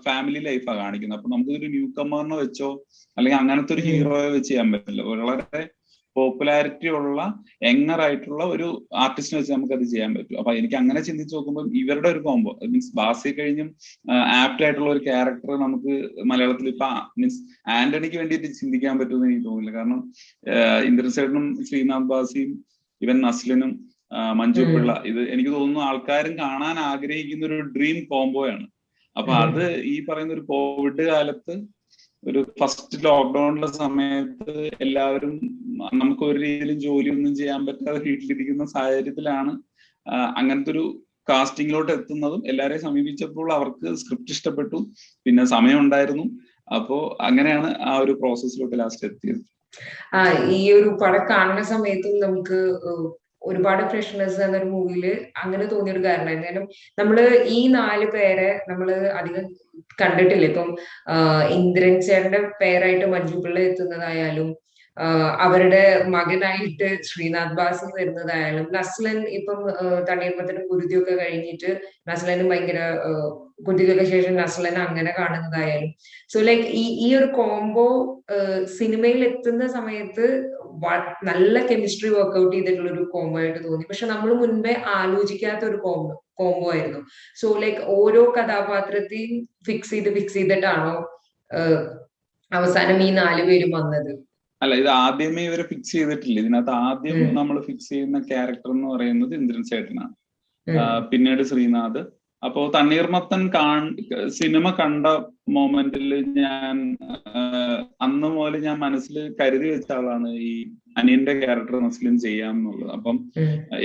ഫാമിലി ലൈഫാണ് കാണിക്കുന്നത്. അപ്പൊ നമുക്കൊരു ന്യൂ കമ്മറിനെ വെച്ചോ അല്ലെങ്കിൽ അങ്ങനത്തെ ഒരു ഹീറോയെ വെച്ച് ചെയ്യാൻ പറ്റില്ല. വളരെ പോപ്പുലാരിറ്റി ഉള്ള യങ്ങർ ആയിട്ടുള്ള ഒരു ആർട്ടിസ്റ്റിനെ വെച്ച് നമുക്ക് അത് ചെയ്യാൻ പറ്റും. അപ്പൊ എനിക്ക് അങ്ങനെ ചിന്തിച്ച് നോക്കുമ്പോൾ ഇവരുടെ ഒരു കോംബോ മീൻസ് ബാസി കഴിഞ്ഞും ആപ്റ്റ് ആയിട്ടുള്ള ഒരു ക്യാരക്ടർ നമുക്ക് മലയാളത്തിൽ ഇപ്പൊ മീൻസ് ആന്റണിക്ക് വേണ്ടിയിട്ട് ചിന്തിക്കാൻ പറ്റുമെന്ന് എനിക്ക് തോന്നുന്നില്ല. കാരണം ഇന്ദ്രൻസേട്ടനും ശ്രീനാഥ് ബാസിയും ഇവൻ നസ്ലിനും മഞ്ജു പിള്ള, ഇത് എനിക്ക് തോന്നുന്നു ആൾക്കാരും കാണാൻ ആഗ്രഹിക്കുന്ന ഒരു ഡ്രീം കോംബോയാണ്. അപ്പൊ അത് ഈ പറയുന്ന ഒരു കോവിഡ് കാലത്ത് ഒരു ഫസ്റ്റ് ലോക്ക്ഡൌണിലെ സമയത്ത് എല്ലാവരും നമുക്ക് ഒരു രീതിയിലും ജോലിയൊന്നും ചെയ്യാൻ പറ്റാതെ വീട്ടിലിരിക്കുന്ന സാഹചര്യത്തിലാണ് അങ്ങനത്തെ ഒരു കാസ്റ്റിങ്ങിലോട്ട് എത്തുന്നതും. എല്ലാവരെയും സമീപിച്ചപ്പോൾ അവർക്ക് സ്ക്രിപ്റ്റ് ഇഷ്ടപ്പെട്ടു, പിന്നെ സമയം ഉണ്ടായിരുന്നു. അപ്പോ അങ്ങനെയാണ് ആ ഒരു പ്രോസസ്സിലോട്ട് ലാസ്റ്റ് എത്തിയത്. ഈ ഒരു പടം കാണുന്ന സമയത്തും നമുക്ക് ഒരുപാട് ഫ്രഷ്നെസ് എന്നൊരു മൂവിയില് അങ്ങനെ തോന്നിയൊരു കാരണമായിരുന്നു. കാരണം നമ്മള് ഈ 4 പേരെ നമ്മള് അധികം കണ്ടിട്ടില്ല. ഇപ്പം ഇന്ദ്രൻ ചേട്ടന്റെ പേരായിട്ട് മഞ്ജു പിള്ള എത്തുന്നതായാലും, അവരുടെ മകനായിട്ട് ശ്രീനാഥ് ബാസി വരുന്നതായാലും, നസ്ലൻ ഇപ്പം തണ്ണീർമത്തനും കുരുതിയൊക്കെ കഴിഞ്ഞിട്ട് നസ്ലനും ഭയങ്കര കുരുതിയൊക്കെ ശേഷം നസ്ലൻ അങ്ങനെ കാണുന്നതായാലും, സോ ലൈക്ക് ഈ ഒരു കോംബോ സിനിമയിൽ എത്തുന്ന സമയത്ത് നല്ല കെമിസ്ട്രി വർക്ക്ഔട്ട് ചെയ്തിട്ടുള്ള ഒരു കോംബോ ആയിട്ട് തോന്നി. പക്ഷെ നമ്മൾ മുൻപേ ആലോചിക്കാത്ത ഒരു കോംബോ ആയിരുന്നു. സോ ലൈക്ക് ഓരോ കഥാപാത്രത്തെയും ഫിക്സ് ചെയ്തിട്ടാണോ അവസാനം ഈ 4 പേരും വന്നത്? അല്ല, ഇത് ആദ്യമേ ഇവരെ ഫിക്സ് ചെയ്തിട്ടില്ല. ഇതിനകത്ത് ആദ്യം നമ്മൾ ഫിക്സ് ചെയ്യുന്ന ക്യാരക്ടർ എന്ന് പറയുന്നത് ഇന്ദ്രൻ ചേട്ടനാണ്, പിന്നീട് ശ്രീനാഥ്. അപ്പോ തണ്ണീർമത്തൻ സിനിമ കണ്ട മൊമെന്റിൽ ഞാൻ അന്ന് മുതൽ ഞാൻ മനസ്സിൽ കരുതി വെച്ച ആളാണ് ഈ അനിയന്റെ ക്യാരക്ടർ നസ്ലിൻ ചെയ്യാമെന്നുള്ളത്. അപ്പം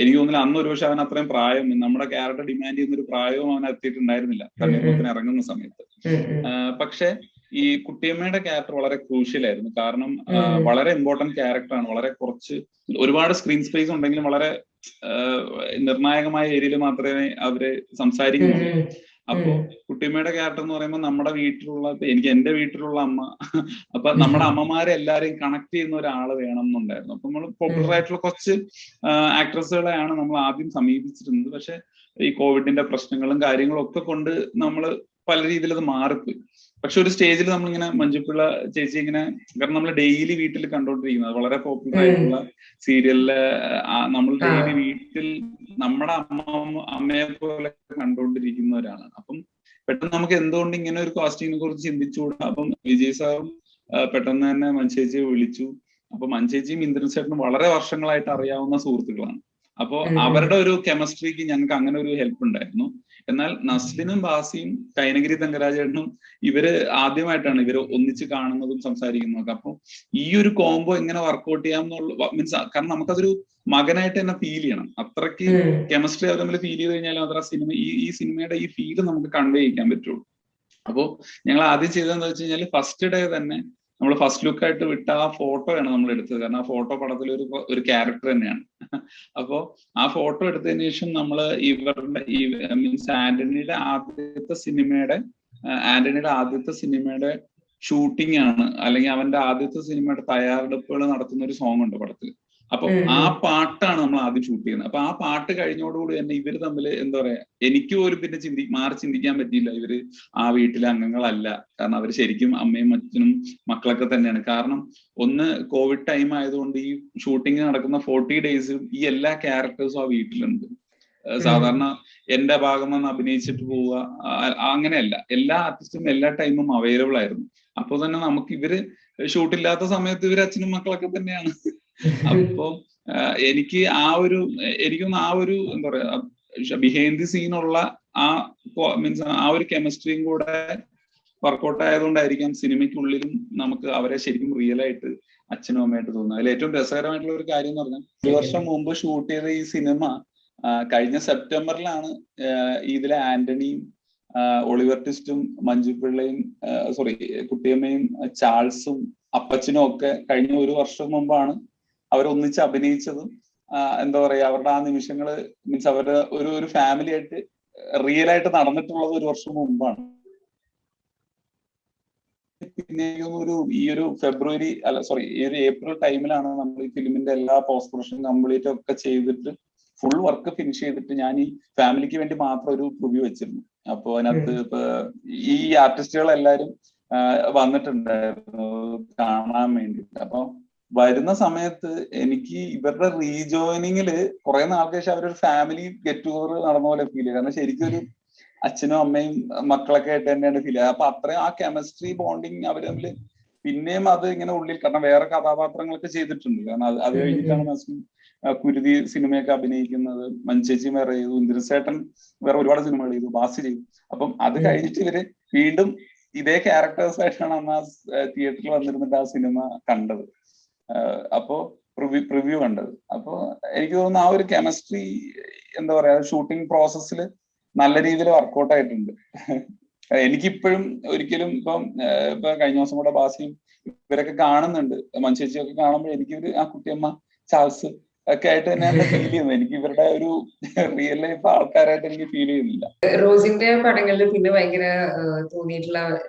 എനിക്ക് തോന്നുന്നില്ല അന്ന് ഒരു പക്ഷെ അവൻ അത്രയും പ്രായം, നമ്മുടെ ക്യാരക്ടർ ഡിമാൻഡ് ചെയ്യുന്ന ഒരു പ്രായവും അവൻ എത്തിയിട്ടുണ്ടായിരുന്നില്ല തണ്ണീർമത്തൻ ഇറങ്ങുന്ന സമയത്ത്. പക്ഷെ ഈ കുട്ടിയമ്മയുടെ ക്യാരക്ടർ വളരെ ക്രൂഷ്യൽ ആയിരുന്നു. കാരണം വളരെ ഇമ്പോർട്ടന്റ് ക്യാരക്ടറാണ്. വളരെ കുറച്ച്, ഒരുപാട് സ്ക്രീൻ സ്പേസ് ഉണ്ടെങ്കിലും വളരെ നിർണായകമായ ഏരിയയിൽ മാത്രമേ അവര് സംസാരിക്കുന്നുള്ളൂ. അപ്പൊ കുട്ടിയമ്മയുടെ ക്യാരക്ടർ എന്ന് പറയുമ്പോൾ നമ്മുടെ വീട്ടിലുള്ള, എന്റെ വീട്ടിലുള്ള അമ്മ, അപ്പൊ നമ്മുടെ അമ്മമാരെ എല്ലാരെയും കണക്ട് ചെയ്യുന്ന ഒരാള് വേണം എന്നുണ്ടായിരുന്നു. അപ്പൊ നമ്മൾ പോപ്പുലർ ആയിട്ടുള്ള കുറച്ച് ആക്ട്രസുകളെയാണ് നമ്മൾ ആദ്യം സമീപിച്ചിരുന്നത്. പക്ഷെ ഈ കോവിഡിന്റെ പ്രശ്നങ്ങളും കാര്യങ്ങളും ഒക്കെ കൊണ്ട് നമ്മൾ പല രീതിയിൽ അത് മാറിപ്പോയി. പക്ഷെ ഒരു സ്റ്റേജിൽ നമ്മളിങ്ങനെ മഞ്ജുപിള്ള ചേച്ചി ഇങ്ങനെ, കാരണം നമ്മൾ ഡെയിലി വീട്ടിൽ കണ്ടോണ്ടിരിക്കുന്നത് വളരെ പോപ്പുലർ ആയിട്ടുള്ള സീരിയലില് നമ്മൾ ഡെയിലി വീട്ടിൽ നമ്മുടെ അമ്മയെ പോലെ കണ്ടുകൊണ്ടിരിക്കുന്നവരാണ്. അപ്പം പെട്ടെന്ന് നമുക്ക് എന്തുകൊണ്ട് ഇങ്ങനെ ഒരു കാസ്റ്റിങ്ങിനെ കുറിച്ച് ചിന്തിച്ചുകൂടാ. അപ്പം വിജയ് സാറും പെട്ടെന്ന് തന്നെ മഞ്ചേച്ചിയെ വിളിച്ചു. അപ്പൊ മഞ്ചേച്ചിയും ഇന്ദ്രൻ ചേട്ടനും വളരെ വർഷങ്ങളായിട്ട് അറിയാവുന്ന സുഹൃത്തുക്കളാണ്. അപ്പോ അവരുടെ ഒരു കെമിസ്ട്രിക്ക് ഞങ്ങൾക്ക് അങ്ങനെ ഒരു ഹെൽപ്പ് ഉണ്ടായിരുന്നു. എന്നാൽ നസ്ലിനും ബാസിയും കൈനഗിരി തങ്കരാജേട്ടനും ഇവര് ആദ്യമായിട്ടാണ് ഇവര് ഒന്നിച്ച് കാണുന്നതും സംസാരിക്കുന്നതൊക്കെ. അപ്പൊ ഈ ഒരു കോംബോ എങ്ങനെ വർക്ക്ഔട്ട് ചെയ്യാമെന്നുള്ള മീൻസ്, കാരണം നമുക്കതൊരു മകനായിട്ട് തന്നെ ഫീൽ ചെയ്യണം. അത്രയ്ക്ക് കെമിസ്ട്രി അവർ തമ്മിൽ ഫീൽ ചെയ്ത് കഴിഞ്ഞാൽ അത്ര സിനിമ ഈ സിനിമയുടെ ഈ ഫീല് നമുക്ക് കൺവേ ചെയ്യിക്കാൻ പറ്റുള്ളൂ. അപ്പോ ഞങ്ങൾ ആദ്യം ചെയ്തതെന്ന് വെച്ച് കഴിഞ്ഞാൽ ഫസ്റ്റ് ഡേ തന്നെ നമ്മൾ ഫസ്റ്റ് ലുക്ക് ആയിട്ട് വിട്ട ആ ഫോട്ടോയാണ് നമ്മൾ എടുത്തത്. കാരണം ആ ഫോട്ടോ പടത്തിൽ ഒരു ക്യാരക്ടർ തന്നെയാണ്. അപ്പോ ആ ഫോട്ടോ എടുത്തതിന് ശേഷം നമ്മൾ ഇവരുടെ മീൻസ് ആന്റണിയുടെ ആദ്യത്തെ സിനിമയുടെ ഷൂട്ടിംഗ് ആണ്, അല്ലെങ്കിൽ അവന്റെ ആദ്യത്തെ സിനിമയുടെ തയ്യാറെടുപ്പുകൾ നടത്തുന്ന ഒരു സോങ് ഉണ്ട് പടത്തിൽ. അപ്പൊ ആ പാട്ടാണ് നമ്മൾ ആദ്യം ഷൂട്ട് ചെയ്യുന്നത്. അപ്പൊ ആ പാട്ട് കഴിഞ്ഞോടുകൂടി തന്നെ ഇവര് തമ്മിൽ എന്താ പറയാ, എനിക്ക് പോലും പിന്നെ ചിന്തിക്കാൻ പറ്റിയില്ല ഇവര് ആ വീട്ടിലെ അംഗങ്ങളല്ല. കാരണം അവർ ശരിക്കും അമ്മയും അച്ഛനും മക്കളൊക്കെ തന്നെയാണ്. കാരണം ഒന്ന് കോവിഡ് ടൈം ആയതുകൊണ്ട് ഈ ഷൂട്ടിംഗ് നടക്കുന്ന 40 days ഈ എല്ലാ ക്യാരക്ടേഴ്സും ആ വീട്ടിലുണ്ട്. സാധാരണ എന്റെ ഭാഗം വന്ന് അഭിനയിച്ചിട്ട് പോവുക അങ്ങനെയല്ല, എല്ലാ ആർട്ടിസ്റ്റും എല്ലാ ടൈമും അവൈലബിൾ ആയിരുന്നു. അപ്പൊ തന്നെ നമുക്ക് ഇവര് ഷൂട്ടില്ലാത്ത സമയത്ത് ഇവര് അച്ഛനും മക്കളൊക്കെ തന്നെയാണ്. അപ്പൊ എനിക്കൊന്ന് ആ ഒരു എന്താ പറയാ, ബിഹൈൻഡ് ദി സീനുള്ള മീൻസ് ആ ഒരു കെമിസ്ട്രിയും കൂടെ വർക്ക്ഔട്ട് ആയതുകൊണ്ടായിരിക്കാം സിനിമയ്ക്കുള്ളിലും നമുക്ക് അവരെ ശരിക്കും റിയൽ ആയിട്ട് അച്ഛനും അമ്മയായിട്ട് തോന്നുന്നത്. അതിൽ ഏറ്റവും രസകരമായിട്ടുള്ള ഒരു കാര്യം എന്ന് പറഞ്ഞാൽ 1 വർഷം മുമ്പ് ഷൂട്ട് ചെയ്ത ഈ സിനിമ കഴിഞ്ഞ സെപ്റ്റംബറിലാണ് ഇതിലെ ആന്റണിയും ഒളിവർ ട്വിസ്റ്റും മഞ്ജു പിള്ളയും കുട്ടിയമ്മയും ചാൾസും അപ്പച്ചനും ഒക്കെ കഴിഞ്ഞ 1 വർഷം മുമ്പാണ് അവരൊന്നിച്ച് അഭിനയിച്ചതും. എന്താ പറയാ, അവരുടെ ആ നിമിഷങ്ങള് മീൻസ് അവരുടെ ഒരു ഫാമിലി ആയിട്ട് റിയൽ ആയിട്ട് നടന്നിട്ടുള്ളത് 1 വർഷം മുമ്പാണ്. പിന്നെ ഈ ഒരു ഏപ്രിൽ ടൈമിലാണ് നമ്മൾ ഈ ഫിലിമിന്റെ എല്ലാ പോസ്റ്റ് പ്രൊഡക്ഷൻ കംപ്ലീറ്റ് ഒക്കെ ചെയ്തിട്ട് ഫുൾ വർക്ക് ഫിനിഷ് ചെയ്തിട്ട് ഞാൻ ഈ ഫാമിലിക്ക് വേണ്ടി മാത്രം ഒരു പ്രിവ്യൂ വെച്ചിരുന്നു. അപ്പൊ അതിനകത്ത് ഇപ്പൊ ഈ ആർട്ടിസ്റ്റുകൾ എല്ലാരും വന്നിട്ടുണ്ടായിരുന്നു കാണാൻ വേണ്ടിട്ട്. അപ്പൊ വരുന്ന സമയത്ത് എനിക്ക് ഇവരുടെ റീജോയിനിങ്ങില് കുറെ നാൾക്ക് ശേഷം അവരൊരു ഫാമിലി ഗെറ്റ് ടുഗദർ നടന്ന പോലെ ഫീൽ ചെയ്യും. കാരണം ശരിക്കും ഒരു അച്ഛനും അമ്മയും മക്കളൊക്കെ ആയിട്ട് തന്നെയാണ് ഫീൽ ചെയ്യുക. അപ്പൊ അത്രയും ആ കെമിസ്ട്രി ബോണ്ടിങ് അവർ തമ്മിൽ പിന്നെയും അത് ഇങ്ങനെ ഉള്ളിൽ, കാരണം വേറെ കഥാപാത്രങ്ങളൊക്കെ ചെയ്തിട്ടുണ്ട്. കാരണം അത് കഴിഞ്ഞിട്ടാണ് നസ്ലിൻ കുരുതി സിനിമയൊക്കെ അഭിനയിക്കുന്നത്. മഞ്ചേച്ചി വേറെ ചെയ്തു, ഇന്ദ്രസേട്ടൻ വേറെ ഒരുപാട് സിനിമകൾ ചെയ്തു, ബാസി ചെയ്തു. അപ്പം അത് കഴിഞ്ഞിട്ട് ഇവര് വീണ്ടും ഇതേ ക്യാരക്ടേഴ്സ് ആയിട്ടാണ് അന്ന് ആ തിയേറ്ററിൽ വന്നിരുന്നിട്ട് ആ സിനിമ കണ്ടത്. അപ്പോ പ്രിവ്യൂ കണ്ടത്. അപ്പൊ എനിക്ക് തോന്നുന്നു ആ ഒരു കെമിസ്ട്രി എന്താ പറയാ ഷൂട്ടിംഗ് പ്രോസസ്സിൽ നല്ല രീതിയിൽ വർക്ക്ഔട്ട് ആയിട്ടുണ്ട്. എനിക്കിപ്പോഴും ഒരിക്കലും ഇപ്പൊ കഴിഞ്ഞ ദിവസം കൂടെ ബാസിയും ഇവരൊക്കെ കാണുന്നുണ്ട്, മനുഷ്യച്ചിയൊക്കെ കാണുമ്പോൾ എനിക്കിവര് ആ കുട്ടിയമ്മ ചാൾസ് ഒക്കെ ആയിട്ട് തന്നെയാണ് ഫീൽ ചെയ്യുന്നത്. എനിക്ക് ഇവരുടെ ഒരു റിയൽ ലൈഫ് ആൾക്കാരായിട്ട് എനിക്ക് ഫീൽ ചെയ്യുന്നില്ല. റോസിന്റെ പടങ്ങളിൽ പിന്നെ ഭയങ്കര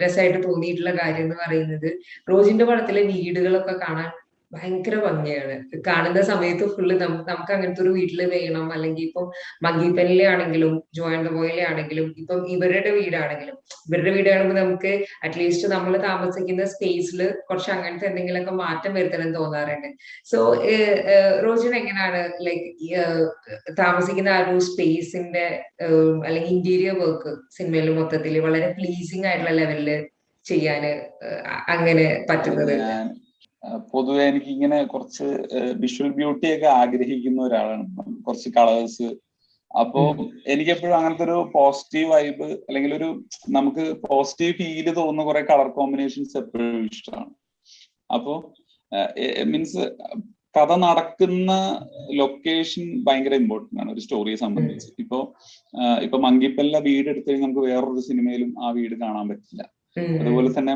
രസമായിട്ട് തോന്നിയിട്ടുള്ള കാര്യം എന്ന് പറയുന്നത്, റോസിന്റെ പടത്തിലെ വീടുകളൊക്കെ കാണാൻ ഭയങ്കര ഭംഗിയാണ്. കാണുന്ന സമയത്ത് ഫുള്ള് നമുക്ക് അങ്ങനത്തെ ഒരു വീട്ടില് വേണം. അല്ലെങ്കിൽ ഇപ്പം മങ്കീപ്പനിലെ ആണെങ്കിലും ജോ ആൻഡ് ദ ബോയിലെ ആണെങ്കിലും ഇപ്പം ഇവരുടെ വീടാകുമ്പോൾ നമുക്ക് അറ്റ്ലീസ്റ്റ് നമ്മൾ താമസിക്കുന്ന സ്പേസിൽ കുറച്ച് അങ്ങനത്തെ എന്തെങ്കിലുമൊക്കെ മാറ്റം വരുത്തണം തോന്നാറുണ്ട്. സോ റോസിന് എങ്ങനെയാണ് ലൈക്ക് താമസിക്കുന്ന ആ ഒരു സ്പേസിന്റെ അല്ലെങ്കിൽ ഇന്റീരിയർ വർക്ക് സിനിമയിൽ മൊത്തത്തിൽ വളരെ പ്ലീസിങ് ആയിട്ടുള്ള ലെവലില് ചെയ്യാന് അങ്ങനെ പറ്റുന്നത്? പൊതുവെ എനിക്ക് ഇങ്ങനെ കുറച്ച് വിഷ്വൽ ബ്യൂട്ടി ഒക്കെ ആഗ്രഹിക്കുന്ന ഒരാളാണ്, കുറച്ച് കളേഴ്സ്. അപ്പോ എനിക്കെപ്പോഴും അങ്ങനത്തെ ഒരു പോസിറ്റീവ് വൈബ് അല്ലെങ്കിൽ ഒരു നമുക്ക് പോസിറ്റീവ് ഫീല് തോന്നുന്ന കുറെ കളർ കോമ്പിനേഷൻസ് എപ്പോഴും ഇഷ്ടമാണ്. അപ്പോ മീൻസ് കഥ നടക്കുന്ന ലൊക്കേഷൻ ഭയങ്കര ഇമ്പോർട്ടന്റ് ആണ് ഒരു സ്റ്റോറിയെ സംബന്ധിച്ച്. ഇപ്പൊ മങ്കിപ്പല്ല വീട് എടുത്തു കഴിഞ്ഞാൽ നമുക്ക് വേറൊരു സിനിമയിലും ആ വീട് കാണാൻ പറ്റില്ല. അതുപോലെ തന്നെ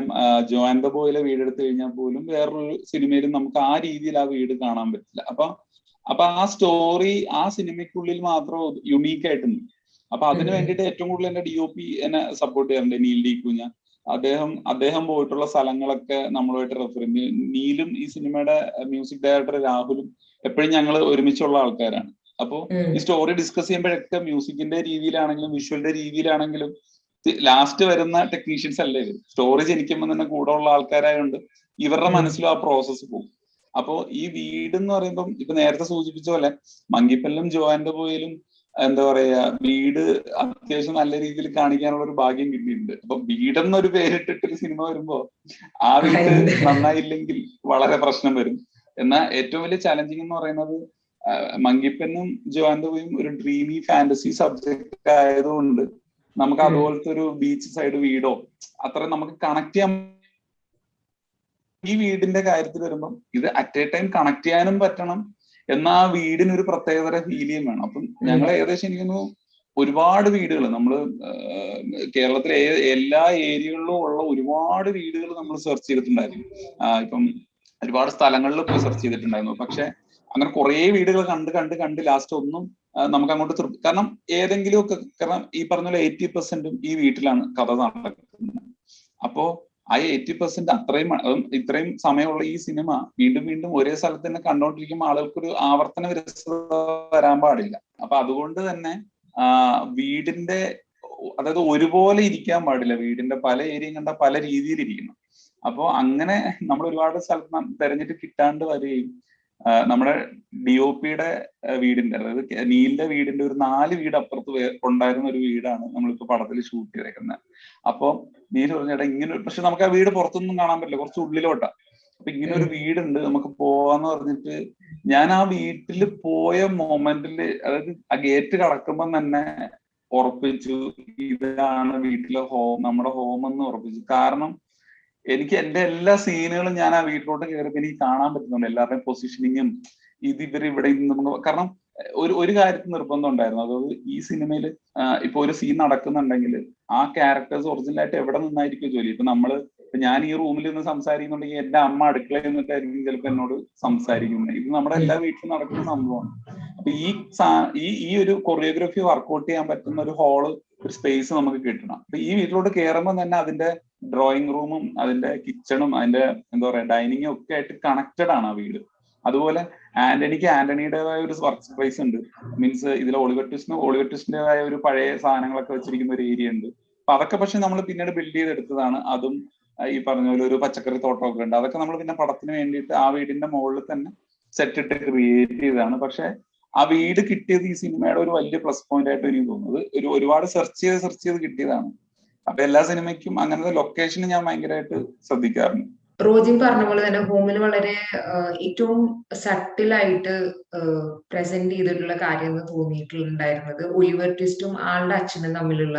ജോ ആൻഡ് ദ ബോയിലെ വീട് എടുത്തു കഴിഞ്ഞാൽ പോലും വേറൊരു സിനിമയിലും നമുക്ക് ആ രീതിയിൽ ആ വീട് കാണാൻ പറ്റില്ല. അപ്പൊ ആ സ്റ്റോറി ആ സിനിമയ്ക്കുള്ളിൽ മാത്രം യുണീക്ക് ആയിട്ടുണ്ട്. അപ്പൊ അതിന് വേണ്ടിയിട്ട് ഏറ്റവും കൂടുതൽ എന്റെ DOP എന്നെ സപ്പോർട്ട് ചെയ്യാറുണ്ട്, നീൽ ഡി കുഞ്ഞ. അദ്ദേഹം പോയിട്ടുള്ള സ്ഥലങ്ങളൊക്കെ നമ്മളുമായിട്ട് റെഫർ ചെയ്യും. നീലും ഈ സിനിമയുടെ മ്യൂസിക് ഡയറക്ടർ രാഹുലും എപ്പോഴും ഞങ്ങൾ ഒരുമിച്ചുള്ള ആൾക്കാരാണ്. അപ്പോ ഈ സ്റ്റോറി ഡിസ്കസ് ചെയ്യുമ്പോഴൊക്കെ മ്യൂസിക്കിന്റെ രീതിയിലാണെങ്കിലും വിഷ്വലിന്റെ രീതിയിലാണെങ്കിലും ലാസ്റ്റ് വരുന്ന ടെക്നീഷ്യൻസ് അല്ലേ ഇവർ. സ്റ്റോറി ജനിക്കുമ്പോൾ തന്നെ കൂടെ ഉള്ള ആൾക്കാരായതുകൊണ്ട് ഇവരുടെ മനസ്സിലും ആ പ്രോസസ്സ് പോകും. അപ്പോ ഈ വീട് എന്ന് പറയുമ്പോൾ ഇപ്പൊ നേരത്തെ സൂചിപ്പിച്ച പോലെ മങ്കിപ്പല്ലും ജോ ആൻഡ് ദ ബോയിലും എന്താ പറയാ വീട് അത്യാവശ്യം നല്ല രീതിയിൽ കാണിക്കാനുള്ള ഒരു ഭാഗ്യം കിട്ടിയിട്ടുണ്ട്. അപ്പൊ വീടെന്നൊരു പേരിട്ടിട്ടൊരു സിനിമ വരുമ്പോ ആ വീട് നന്നായില്ലെങ്കിൽ വളരെ പ്രശ്നം വരും. എന്നാൽ ഏറ്റവും വലിയ ചലഞ്ചിങ് എന്ന് പറയുന്നത് മങ്കിപ്പനും ജോ ആൻഡ് ദ ബോയും ഒരു ഡ്രീമി ഫാന്റസി സബ്ജക്ട് ആയതുകൊണ്ട് നമുക്ക് അതുപോലത്തെ ഒരു ബീച്ച് സൈഡ് വീടോ അത്ര നമുക്ക് കണക്ട് ചെയ്യാൻ. ഈ വീടിന്റെ കാര്യത്തിൽ വരുമ്പം ഇത് അറ്റ് എ ടൈം കണക്ട് ചെയ്യാനും പറ്റണം, എന്നാൽ ആ വീടിന് ഒരു പ്രത്യേകതര ഫീലിയും വേണം. അപ്പം ഞങ്ങൾ ഏകദേശം എനിക്കൊന്നു ഒരുപാട് വീടുകൾ നമ്മള് കേരളത്തിലെ എല്ലാ ഏരിയകളിലും ഉള്ള ഒരുപാട് വീടുകൾ നമ്മൾ സെർച്ച് ചെയ്തിട്ടുണ്ടായിരുന്നു. ഇപ്പം ഒരുപാട് സ്ഥലങ്ങളിൽ പോയി സെർച്ച് ചെയ്തിട്ടുണ്ടായിരുന്നു. പക്ഷെ അങ്ങനെ കുറെ വീടുകൾ കണ്ട് ലാസ്റ്റ് ഒന്നും നമുക്ക് അങ്ങോട്ട് തൃപ്തി. കാരണം ഏതെങ്കിലും ഒക്കെ, കാരണം ഈ പറഞ്ഞ പോലെ 80% ഈ വീട്ടിലാണ് കഥ നടക്കുന്നത്. അപ്പോ ആ 80% ഇത്രയും സമയമുള്ള ഈ സിനിമ വീണ്ടും ഒരേ സ്ഥലത്ത് തന്നെ കണ്ടോണ്ടിരിക്കുമ്പോൾ ആളുകൾക്കൊരു ആവർത്തന വിരസത വരാൻ പാടില്ല. അപ്പൊ അതുകൊണ്ട് തന്നെ വീടിന്റെ അതായത് ഒരുപോലെ ഇരിക്കാൻ പാടില്ല. വീടിന്റെ പല ഏരിയയും കണ്ട പല രീതിയിൽ ഇരിക്കണം. അപ്പോ അങ്ങനെ നമ്മൾ ഒരുപാട് സ്ഥലത്ത് തെരഞ്ഞിട്ട് കിട്ടാണ്ട് വരികയും നമ്മുടെ DOPയുടെ വീടിന്റെ, അതായത് നീലിന്റെ വീടിന്റെ ഒരു 4 വീട് അപ്പുറത്ത് ഉണ്ടായിരുന്ന ഒരു വീടാണ് നമ്മളിപ്പോ പടത്തിൽ ഷൂട്ട് ചെയ്തേക്കുന്നത്. അപ്പൊ നീല് പറഞ്ഞേട്ടാ ഇങ്ങനെ, പക്ഷെ നമുക്ക് ആ വീട് പുറത്തൊന്നും കാണാൻ പറ്റില്ല, കുറച്ച് ഉള്ളിലോട്ടാ. അപ്പൊ ഇങ്ങനെ ഒരു വീടുണ്ട് നമുക്ക് പോവാന്ന് പറഞ്ഞിട്ട് ഞാൻ ആ വീട്ടിൽ പോയ മൊമെന്റില്, അതായത് ആ ഗേറ്റ് കടക്കുമ്പോൾ തന്നെ ഉറപ്പിച്ചു ഇതാണ് വീട്ടിലെ നമ്മുടെ ഹോം എന്ന് ഉറപ്പിച്ചു. കാരണം എനിക്ക് എന്റെ എല്ലാ സീനുകളും ഞാൻ ആ വീട്ടിലോട്ട് കയറിയപ്പോൾ എനിക്ക് കാണാൻ പറ്റുന്നുണ്ട്, എല്ലാവരുടെയും പൊസിഷനിങ്ങും ഇവർ ഇവിടെ നമുക്ക്. കാരണം ഒരു കാര്യത്തിൽ നിർബന്ധം ഉണ്ടായിരുന്നു, അതായത് ഈ സിനിമയിൽ ഇപ്പൊ ഒരു സീൻ നടക്കുന്നുണ്ടെങ്കിൽ ആ ക്യാരക്ടേഴ്സ് ഒറിജിനലായിട്ട് എവിടെ നിന്നായിരിക്കും ജോലി. ഇപ്പൊ ഞാൻ ഈ റൂമിൽ നിന്ന് സംസാരിക്കുന്നുണ്ടെങ്കിൽ എന്റെ അമ്മ അടുക്കളയിൽ നിന്നിട്ടായിരിക്കും ചിലപ്പോൾ എന്നോട് സംസാരിക്കുന്നത്. ഇത് നമ്മുടെ എല്ലാ വീട്ടിലും നടക്കുന്ന സംഭവമാണ്. അപ്പൊ ഈ ഒരു കൊറിയോഗ്രാഫി വർക്ക്ഔട്ട് ചെയ്യാൻ പറ്റുന്ന ഒരു ഹാള്, ഒരു സ്പേസ് നമുക്ക് കിട്ടണം. അപ്പൊ ഈ വീട്ടിലോട്ട് കയറുമ്പോൾ തന്നെ അതിന്റെ ഡ്രോയിങ് റൂമും അതിന്റെ കിച്ചണും അതിന്റെ എന്താ പറയാ ഡൈനിങ്ങും ഒക്കെ ആയിട്ട് കണക്റ്റഡ് ആണ് ആ വീട്. അതുപോലെ ആന്റണിയുടേതായ ഒരു വർക്ക് സ്പേസ് ഉണ്ട്. മീൻസ് ഇതിൽ ഓളിവർ ട്വിസ്റ്റിന്റേതായ ഒരു പഴയ സാധനങ്ങളൊക്കെ വെച്ചിരിക്കുന്ന ഒരു ഏരിയ ഉണ്ട്. അപ്പൊ അതൊക്കെ പക്ഷെ നമ്മൾ പിന്നീട് ബിൽഡ് ചെയ്തെടുത്തതാണ്. അതും ഈ പറഞ്ഞ പോലെ ഒരു പച്ചക്കറി തോട്ടമൊക്കെ ഉണ്ട്. അതൊക്കെ നമ്മൾ പിന്നെ പടത്തിന് വേണ്ടിയിട്ട് ആ വീടിന്റെ മുകളിൽ തന്നെ സെറ്റ് ഇട്ട് ക്രിയേറ്റ് ചെയ്തതാണ്. പക്ഷെ ആ വീട് കിട്ടിയത് ഈ സിനിമയുടെ ഒരു വലിയ പ്ലസ് പോയിന്റ് ആയിട്ട് എനിക്ക് തോന്നുന്നത്. ഒരുപാട് സെർച്ച് ചെയ്ത് കിട്ടിയതാണ്. അപ്പൊ എല്ലാ സിനിമയ്ക്കും അങ്ങനത്തെ ലൊക്കേഷൻ ഞാൻ ഭയങ്കരമായിട്ട് ശ്രദ്ധിക്കാറുണ്ട്. റോജിൻ പറഞ്ഞ പോലെ തന്നെ ഹോമിൽ വളരെ ഏറ്റവും സട്ടിലായിട്ട് പ്രസന്റ് ചെയ്തിട്ടുള്ള കാര്യം എന്ന് തോന്നിയിട്ടുണ്ടായിരുന്നത് ഒലിവർ ട്വിസ്റ്റും ആളുടെ അച്ഛനും തമ്മിലുള്ള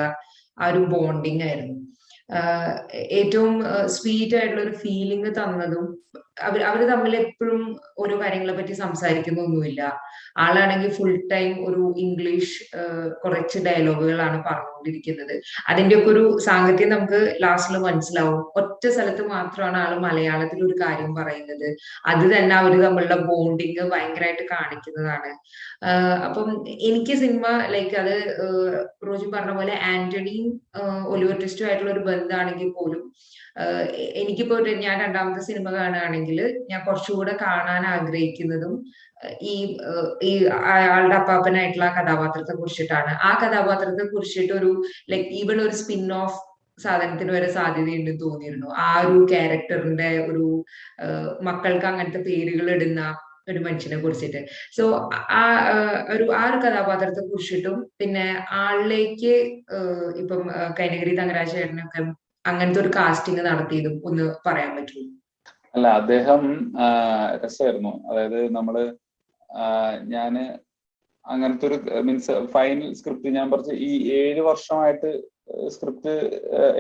ആ ഒരു ബോണ്ടിങ് ആയിരുന്നു. ഏറ്റവും സ്വീറ്റ് ആയിട്ടുള്ള ഒരു ഫീലിംഗ് തന്നതും. അവര് തമ്മിൽ എപ്പോഴും ഓരോ കാര്യങ്ങളെ പറ്റി സംസാരിക്കുന്നൊന്നുമില്ല. ആളാണെങ്കിൽ ഫുൾ ടൈം ഒരു ഇംഗ്ലീഷ് കുറച്ച് ഡയലോഗുകളാണ് പറഞ്ഞുകൊണ്ടിരിക്കുന്നത്. അതിന്റെ ഒക്കെ ഒരു സാങ്കത്യം നമുക്ക് ലാസ്റ്റിൽ മനസ്സിലാവും. ഒറ്റ സ്ഥലത്ത് മാത്രമാണ് ആള് മലയാളത്തിൽ ഒരു കാര്യം പറയുന്നത്. അത് തന്നെ അവര് തമ്മിലുള്ള ബോണ്ടിങ് ഭയങ്കരമായിട്ട് കാണിക്കുന്നതാണ്. അപ്പം എനിക്ക് സിനിമ ലൈക്ക് അത് റോജി പറഞ്ഞ പോലെ ആന്റണിയും ഒലിവർ ട്വിസ്റ്റും ആയിട്ടുള്ള ഒരു ബന്ധമാണെങ്കിൽ പോലും എനിക്കിപ്പോ ഞാൻ രണ്ടാമത്തെ സിനിമ കാണുകയാണെങ്കിൽ ഞാൻ കുറച്ചുകൂടെ കാണാൻ ആഗ്രഹിക്കുന്നതും ഈ ഈ ആളുടെ അപ്പാപ്പനായിട്ടുള്ള ആ കഥാപാത്രത്തെ കുറിച്ചിട്ടാണ്. ആ കഥാപാത്രത്തെ കുറിച്ചിട്ട് ഒരു ലൈക്ക് ഈവൻ ഒരു സ്പിൻ ഓഫ് സാധനത്തിന് വരെ സാധ്യതയുണ്ടെന്ന് തോന്നിയിരുന്നു. ആ ഒരു ക്യാരക്ടറിന്റെ ഒരു മക്കൾക്ക് അങ്ങനത്തെ പേരുകൾ ഇടുന്ന ഒരു മനുഷ്യനെ കുറിച്ചിട്ട്. സോ ആ ഒരു കഥാപാത്രത്തെ കുറിച്ചിട്ടും പിന്നെ ആളിലേക്ക് ഇപ്പം കൈനഗിരി തങ്കരാജ് ചേട്ടനൊക്കെ അങ്ങനത്തെ ഒരു കാസ്റ്റിംഗ് നടത്തിയതും ഒന്ന് പറയാൻ പറ്റുമോ? അല്ല, അദ്ദേഹം രസമായിരുന്നു. അതായത് ഞാന് അങ്ങനത്തെ ഒരു മീൻസ് ഫൈനൽ സ്ക്രിപ്റ്റ് ഞാൻ പറഞ്ഞ ഈ 7 വർഷമായിട്ട് സ്ക്രിപ്റ്റ്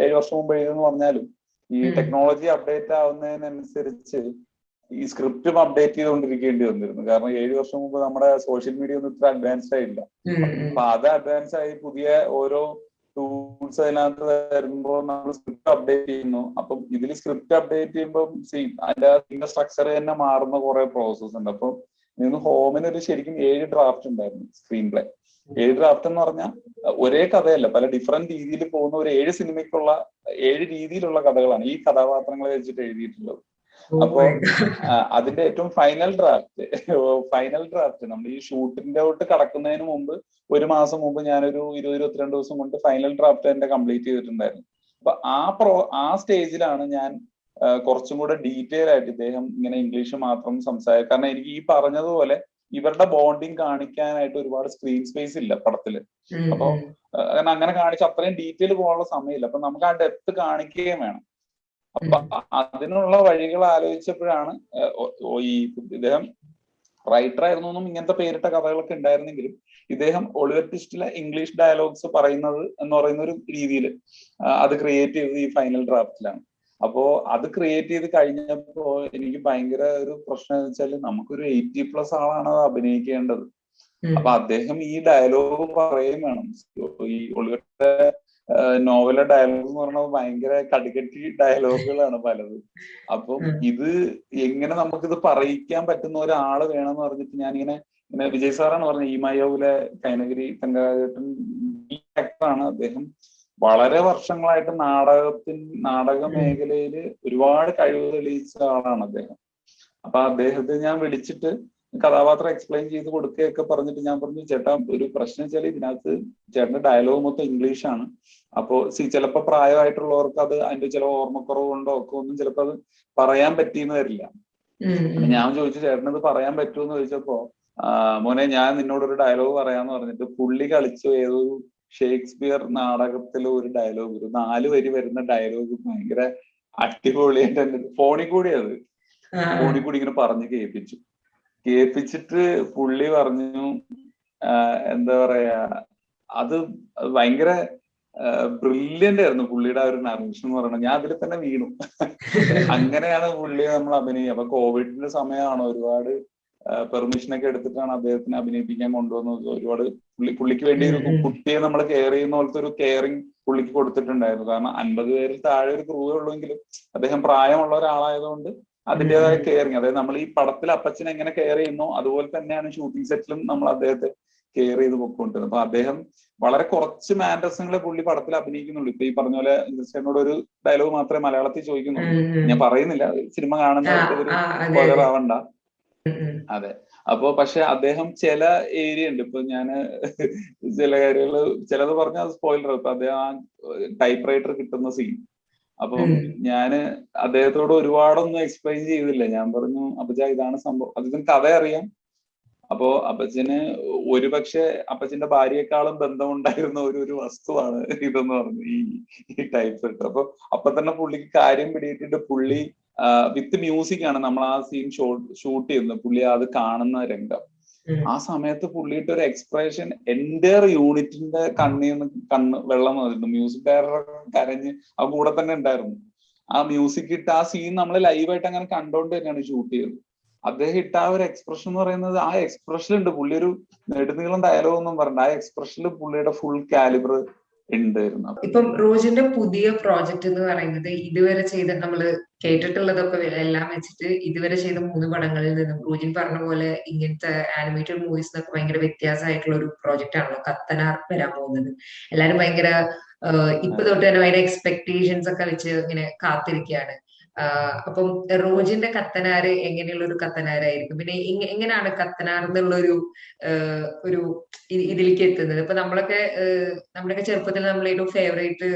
7 വർഷം മുമ്പ് എഴുതുമെന്ന് പറഞ്ഞാലും ഈ ടെക്നോളജി അപ്ഡേറ്റ് ആവുന്നതിനനുസരിച്ച് ഈ സ്ക്രിപ്റ്റും അപ്ഡേറ്റ് ചെയ്തുകൊണ്ടിരിക്കേണ്ടി വന്നിരുന്നു. കാരണം 7 വർഷം മുമ്പ് നമ്മുടെ സോഷ്യൽ മീഡിയ ഒന്നും ഇത്ര അഡ്വാൻസ്ഡ് ആയില്ല. അപ്പൊ അത് അഡ്വാൻസ് ആയി പുതിയ ഓരോ ടൂൾസ് അതിനകത്ത് വരുമ്പോൾ നമ്മൾ സ്ക്രിപ്റ്റ് അപ്ഡേറ്റ് ചെയ്യുന്നു. അപ്പം ഇതിൽ സ്ക്രിപ്റ്റ് അപ്ഡേറ്റ് ചെയ്യുമ്പോൾ അതിന്റെ സ്ട്രക്ചർ തന്നെ മാറുന്ന കുറെ പ്രോസസ് ഉണ്ട്. അപ്പം ഹോമിനൊരു ശരിക്കും 7 ഡ്രാഫ്റ്റ് ഉണ്ടായിരുന്നു സ്ക്രീൻ പ്ലേ. 7 ഡ്രാഫ്റ്റ് എന്ന് പറഞ്ഞാൽ ഒരേ കഥയല്ല, പല ഡിഫറെന്റ് രീതിയിൽ പോകുന്ന ഒരു 7 സിനിമയ്ക്കുള്ള 7 രീതിയിലുള്ള കഥകളാണ് ഈ കഥാപാത്രങ്ങളെ വെച്ചിട്ട് എഴുതിയിട്ടുള്ളത്. അപ്പോ അതിന്റെ ഏറ്റവും ഫൈനൽ ഡ്രാഫ്റ്റ് നമ്മൾ ഈ ഷൂട്ടിന്റെ ഔട്ട് കടക്കുന്നതിന് മുമ്പ് 1 മാസം മുമ്പ് ഞാനൊരു 20-22 ദിവസം കൊണ്ട് ഫൈനൽ ഡ്രാഫ്റ്റ് എന്റെ കംപ്ലീറ്റ് ചെയ്തിട്ടുണ്ടായിരുന്നു. അപ്പൊ ആ സ്റ്റേജിലാണ് ഞാൻ കുറച്ചും കൂടെ ഡീറ്റെയിൽ ആയിട്ട് ഇദ്ദേഹം ഇങ്ങനെ ഇംഗ്ലീഷ് മാത്രം സംസാരിക്കും. കാരണം എനിക്ക് ഈ പറഞ്ഞതുപോലെ ഇവരുടെ ബോണ്ടിങ് കാണിക്കാനായിട്ട് ഒരുപാട് സ്ക്രീൻ സ്പേസ് ഇല്ല പടത്തില്. അപ്പൊ കാരണം അങ്ങനെ കാണിച്ച് അത്രയും ഡീറ്റെയിൽ പോകാനുള്ള സമയമില്ല. അപ്പൊ നമുക്ക് ആ ഡെപ്ത് കാണിക്കുകയും വേണം. അപ്പൊ അതിനുള്ള വഴികൾ ആലോചിച്ചപ്പോഴാണ് ഈ ഇദ്ദേഹം റൈറ്റർ ആയിരുന്നൊന്നും ഇങ്ങനത്തെ പേരിട്ട കഥകളൊക്കെ ഉണ്ടായിരുന്നെങ്കിലും ഇദ്ദേഹം ഒളിവർ ട്വിസ്റ്റിലെ ഇംഗ്ലീഷ് ഡയലോഗ്സ് പറയുന്നത് എന്ന് പറയുന്ന ഒരു രീതിയിൽ അത് ക്രിയേറ്റ് ചെയ്തത് ഈ ഫൈനൽ ഡ്രാഫ്റ്റിലാണ്. അപ്പോ അത് ക്രിയേറ്റ് ചെയ്ത് കഴിഞ്ഞപ്പോ എനിക്ക് ഭയങ്കര ഒരു പ്രശ്നം എന്ന് വെച്ചാൽ നമുക്കൊരു 80+ ആളാണ് അത് അഭിനയിക്കേണ്ടത്. അപ്പൊ അദ്ദേഹം ഈ ഡയലോഗ് പറയുകയും വേണം. ഈ ഒളിവറിന്റെ നോവലിലെ ഡയലോഗ് എന്ന് പറഞ്ഞാൽ ഭയങ്കര കടികട്ടി ഡയലോഗുകളാണ് പലതും. അപ്പം ഇത് എങ്ങനെ നമുക്കിത് പറയിക്കാൻ പറ്റുന്ന ഒരാള് വേണമെന്ന് പറഞ്ഞിട്ട് ഞാനിങ്ങനെ വിജയ് സാറാണ് പറഞ്ഞത്, ഈ മയോവിലെ കൈനഗിരി തങ്കരാജേട്ടൻ ഈ ആക്ടറാണ്. അദ്ദേഹം വളരെ വർഷങ്ങളായിട്ട് നാടക മേഖലയിൽ ഒരുപാട് കഴിവ് തെളിയിച്ച ആളാണ് അദ്ദേഹം. അപ്പൊ അദ്ദേഹത്തെ ഞാൻ വിളിച്ചിട്ട് കഥാപാത്രം എക്സ്പ്ലെയിൻ ചെയ്ത് കൊടുക്കുകയൊക്കെ പറഞ്ഞിട്ട് ഞാൻ പറഞ്ഞു, ചേട്ടാ ഒരു പ്രശ്നം വെച്ചാൽ ഇതിനകത്ത് ചേട്ടന്റെ ഡയലോഗ് മൊത്തം ഇംഗ്ലീഷാണ്. അപ്പോ ചിലപ്പോ പ്രായമായിട്ടുള്ളവർക്ക് അത് അതിന്റെ ചില ഓർമ്മക്കുറവ് കൊണ്ടോ ഒക്കെ ഒന്നും ചിലപ്പോ അത് പറയാൻ പറ്റിയെന്ന് വരില്ല. ഞാൻ ചോദിച്ചു ചേട്ടനത് പറയാൻ പറ്റുമെന്ന് ചോദിച്ചപ്പോ മോനെ ഞാൻ നിന്നോടൊരു ഡയലോഗ് പറയാന്ന് പറഞ്ഞിട്ട് പുള്ളി കളിച്ചു ഏതൊരു ഷേക്സ്പിയർ നാടകത്തിലെ ഒരു ഡയലോഗ്, ഒരു 4 വരി വരുന്ന ഡയലോഗ് ഭയങ്കര അടിപൊളിയായിട്ട് എന്റെ ഫോണിൽ കൂടി ഇങ്ങനെ പറഞ്ഞ് കേൾപ്പിച്ചിട്ട് പുള്ളി പറഞ്ഞു എന്താ പറയാ, അത് ഭയങ്കര ബ്രില്യന്റ് ആയിരുന്നു പുള്ളിയുടെ ആ ഒരു നറേഷൻ എന്ന് പറയുന്നത്. ഞാൻ അതിൽ തന്നെ വീണു. അങ്ങനെയാണ് പുള്ളിയെ നമ്മൾ അഭിനയിക്കുക. അപ്പൊ കോവിഡിന്റെ സമയമാണ്, ഒരുപാട് പെർമിഷനൊക്കെ എടുത്തിട്ടാണ് അദ്ദേഹത്തിനെ അഭിനയിപ്പിക്കാൻ കൊണ്ടുവന്നത്. ഒരുപാട് പുള്ളിക്ക് വേണ്ടി ഒരു കുട്ടിയെ നമ്മൾ കെയർ ചെയ്യുന്ന പോലത്തെ ഒരു കെയറിങ് പുള്ളിക്ക് കൊടുത്തിട്ടുണ്ടായിരുന്നു. കാരണം 50 പേരിൽ താഴെ ഒരു ക്രൂ ഉള്ളെങ്കിലും അദ്ദേഹം പ്രായമുള്ള ഒരാളായതുകൊണ്ട് അതിൻ്റെതായ കെയറിങ്, അതായത് നമ്മൾ ഈ പടത്തിൽ അപ്പച്ചനെ എങ്ങനെ കെയർ ചെയ്യുന്നോ അതുപോലെ തന്നെയാണ് ഷൂട്ടിംഗ് സെറ്റിലും നമ്മൾ അദ്ദേഹത്തെ കെയർ ചെയ്ത് പൊക്കൊണ്ടിരുന്നത്. അപ്പൊ അദ്ദേഹം വളരെ കുറച്ച് മാൻഡസങ്ങളെ പുള്ളി പടത്തിൽ അഭിനയിക്കുന്നുള്ളൂ. ഇപ്പൊ ഈ പറഞ്ഞ പോലെ ഇൻഡസ്ട്രിയോട് ഒരു ഡയലോഗ് മാത്രമേ മലയാളത്തിൽ ചോദിക്കുന്നുള്ളൂ. ഞാൻ പറയുന്നില്ല, സിനിമ കാണുന്നവർക്ക് ആവണ്ട. അതെ. അപ്പൊ പക്ഷെ അദ്ദേഹം ചില ഏരിയ ഉണ്ട്, ഇപ്പൊ ഞാന് ചില കാര്യങ്ങള് ചിലത് പറഞ്ഞാൽ അത് സ്പോയിലർ. ഇപ്പൊ അദ്ദേഹം ആ ടൈപ്പ് റൈറ്റർ കിട്ടുന്ന സീൻ, അപ്പം ഞാന് അദ്ദേഹത്തോട് ഒരുപാടൊന്നും എക്സ്പ്ലെയിൻ ചെയ്തില്ല. ഞാൻ പറഞ്ഞു അപ്പച്ചാ ഇതാണ് സംഭവം, അദ്ദേഹത്തിന് കഥ അറിയാം. അപ്പോ അപ്പച്ചന് ഒരുപക്ഷെ അപ്പച്ചന്റെ ഭാര്യയെക്കാളും ബന്ധമുണ്ടായിരുന്ന ഒരു വസ്തുവാണ് ഇതെന്ന് പറഞ്ഞു ഈ ടൈപ്പ് റൈറ്റർ. അപ്പൊ തന്നെ പുള്ളിക്ക് കാര്യം പിടിയിട്ടിട്ട് പുള്ളി വിത്ത് മ്യൂസിക് ആണ് നമ്മൾ ആ സീൻ ഷൂട്ട് ചെയ്യുന്നത്. പുള്ളി അത് കാണുന്ന രംഗം ആ സമയത്ത് പുള്ളിയുടെ ഒരു എക്സ്പ്രഷൻ എൻ്റെ യൂണിറ്റിന്റെ കണ്ണ് വെള്ളം വന്നിട്ടുണ്ട്. മ്യൂസിക് ഡയറക്ടർ കരഞ്ഞ് ആ കൂടെ തന്നെ ഉണ്ടായിരുന്നു. ആ മ്യൂസിക് ഇട്ട് ആ സീൻ നമ്മൾ ലൈവായിട്ട് അങ്ങനെ കണ്ടോണ്ട് തന്നെയാണ് ഷൂട്ട് ചെയ്തത്. അദ്ദേഹം ഇട്ട ആ ഒരു എക്സ്പ്രഷൻ എന്ന് പറയുന്നത്, ആ എക്സ്പ്രഷനുണ്ട്. പുള്ളി ഒരു നെടുനീളം ഡയലോഗ് ഒന്നും പറഞ്ഞ ആ എക്സ്പ്രഷനിൽ പുള്ളിയുടെ ഫുൾ കാലിബർ ഉണ്ടായിരുന്നു. ഇപ്പം റോജിന്റെ പുതിയ പ്രോജക്റ്റ് എന്ന് പറയുന്നത് ഇതുവരെ ചെയ്ത നമ്മള് കേട്ടിട്ടുള്ളതൊക്കെ എല്ലാം വെച്ചിട്ട് ഇതുവരെ ചെയ്ത 3 പടങ്ങളിൽ നിന്നും റോജിൻ പറഞ്ഞ പോലെ ഇങ്ങനത്തെ ആനിമേറ്റഡ് മൂവീസ് എന്നൊക്കെ ഭയങ്കര വ്യത്യാസമായിട്ടുള്ള ഒരു പ്രോജക്റ്റ് ആണല്ലോ കത്തനാർ വരാൻ പോകുന്നത്. എല്ലാരും ഭയങ്കര ഇപ്പൊ തൊട്ട് തന്നെ ഭയങ്കര എക്സ്പെക്ടേഷൻസ് ഒക്കെ വെച്ച് ഇങ്ങനെ കാത്തിരിക്കുകയാണ്. അപ്പം റോജിന്റെ കത്തനാര് എങ്ങനെയുള്ള ഒരു കത്തനാരായിരിക്കും? പിന്നെ എങ്ങനെയാണ് കത്തനാർ എന്നുള്ളൊരു ഒരു ഇതിലേക്ക് എത്തുന്നത്? ഇപ്പൊ നമ്മുടെയൊക്കെ ചെറുപ്പത്തിൽ നമ്മളെ ഏറ്റവും ഫേവറേറ്റ്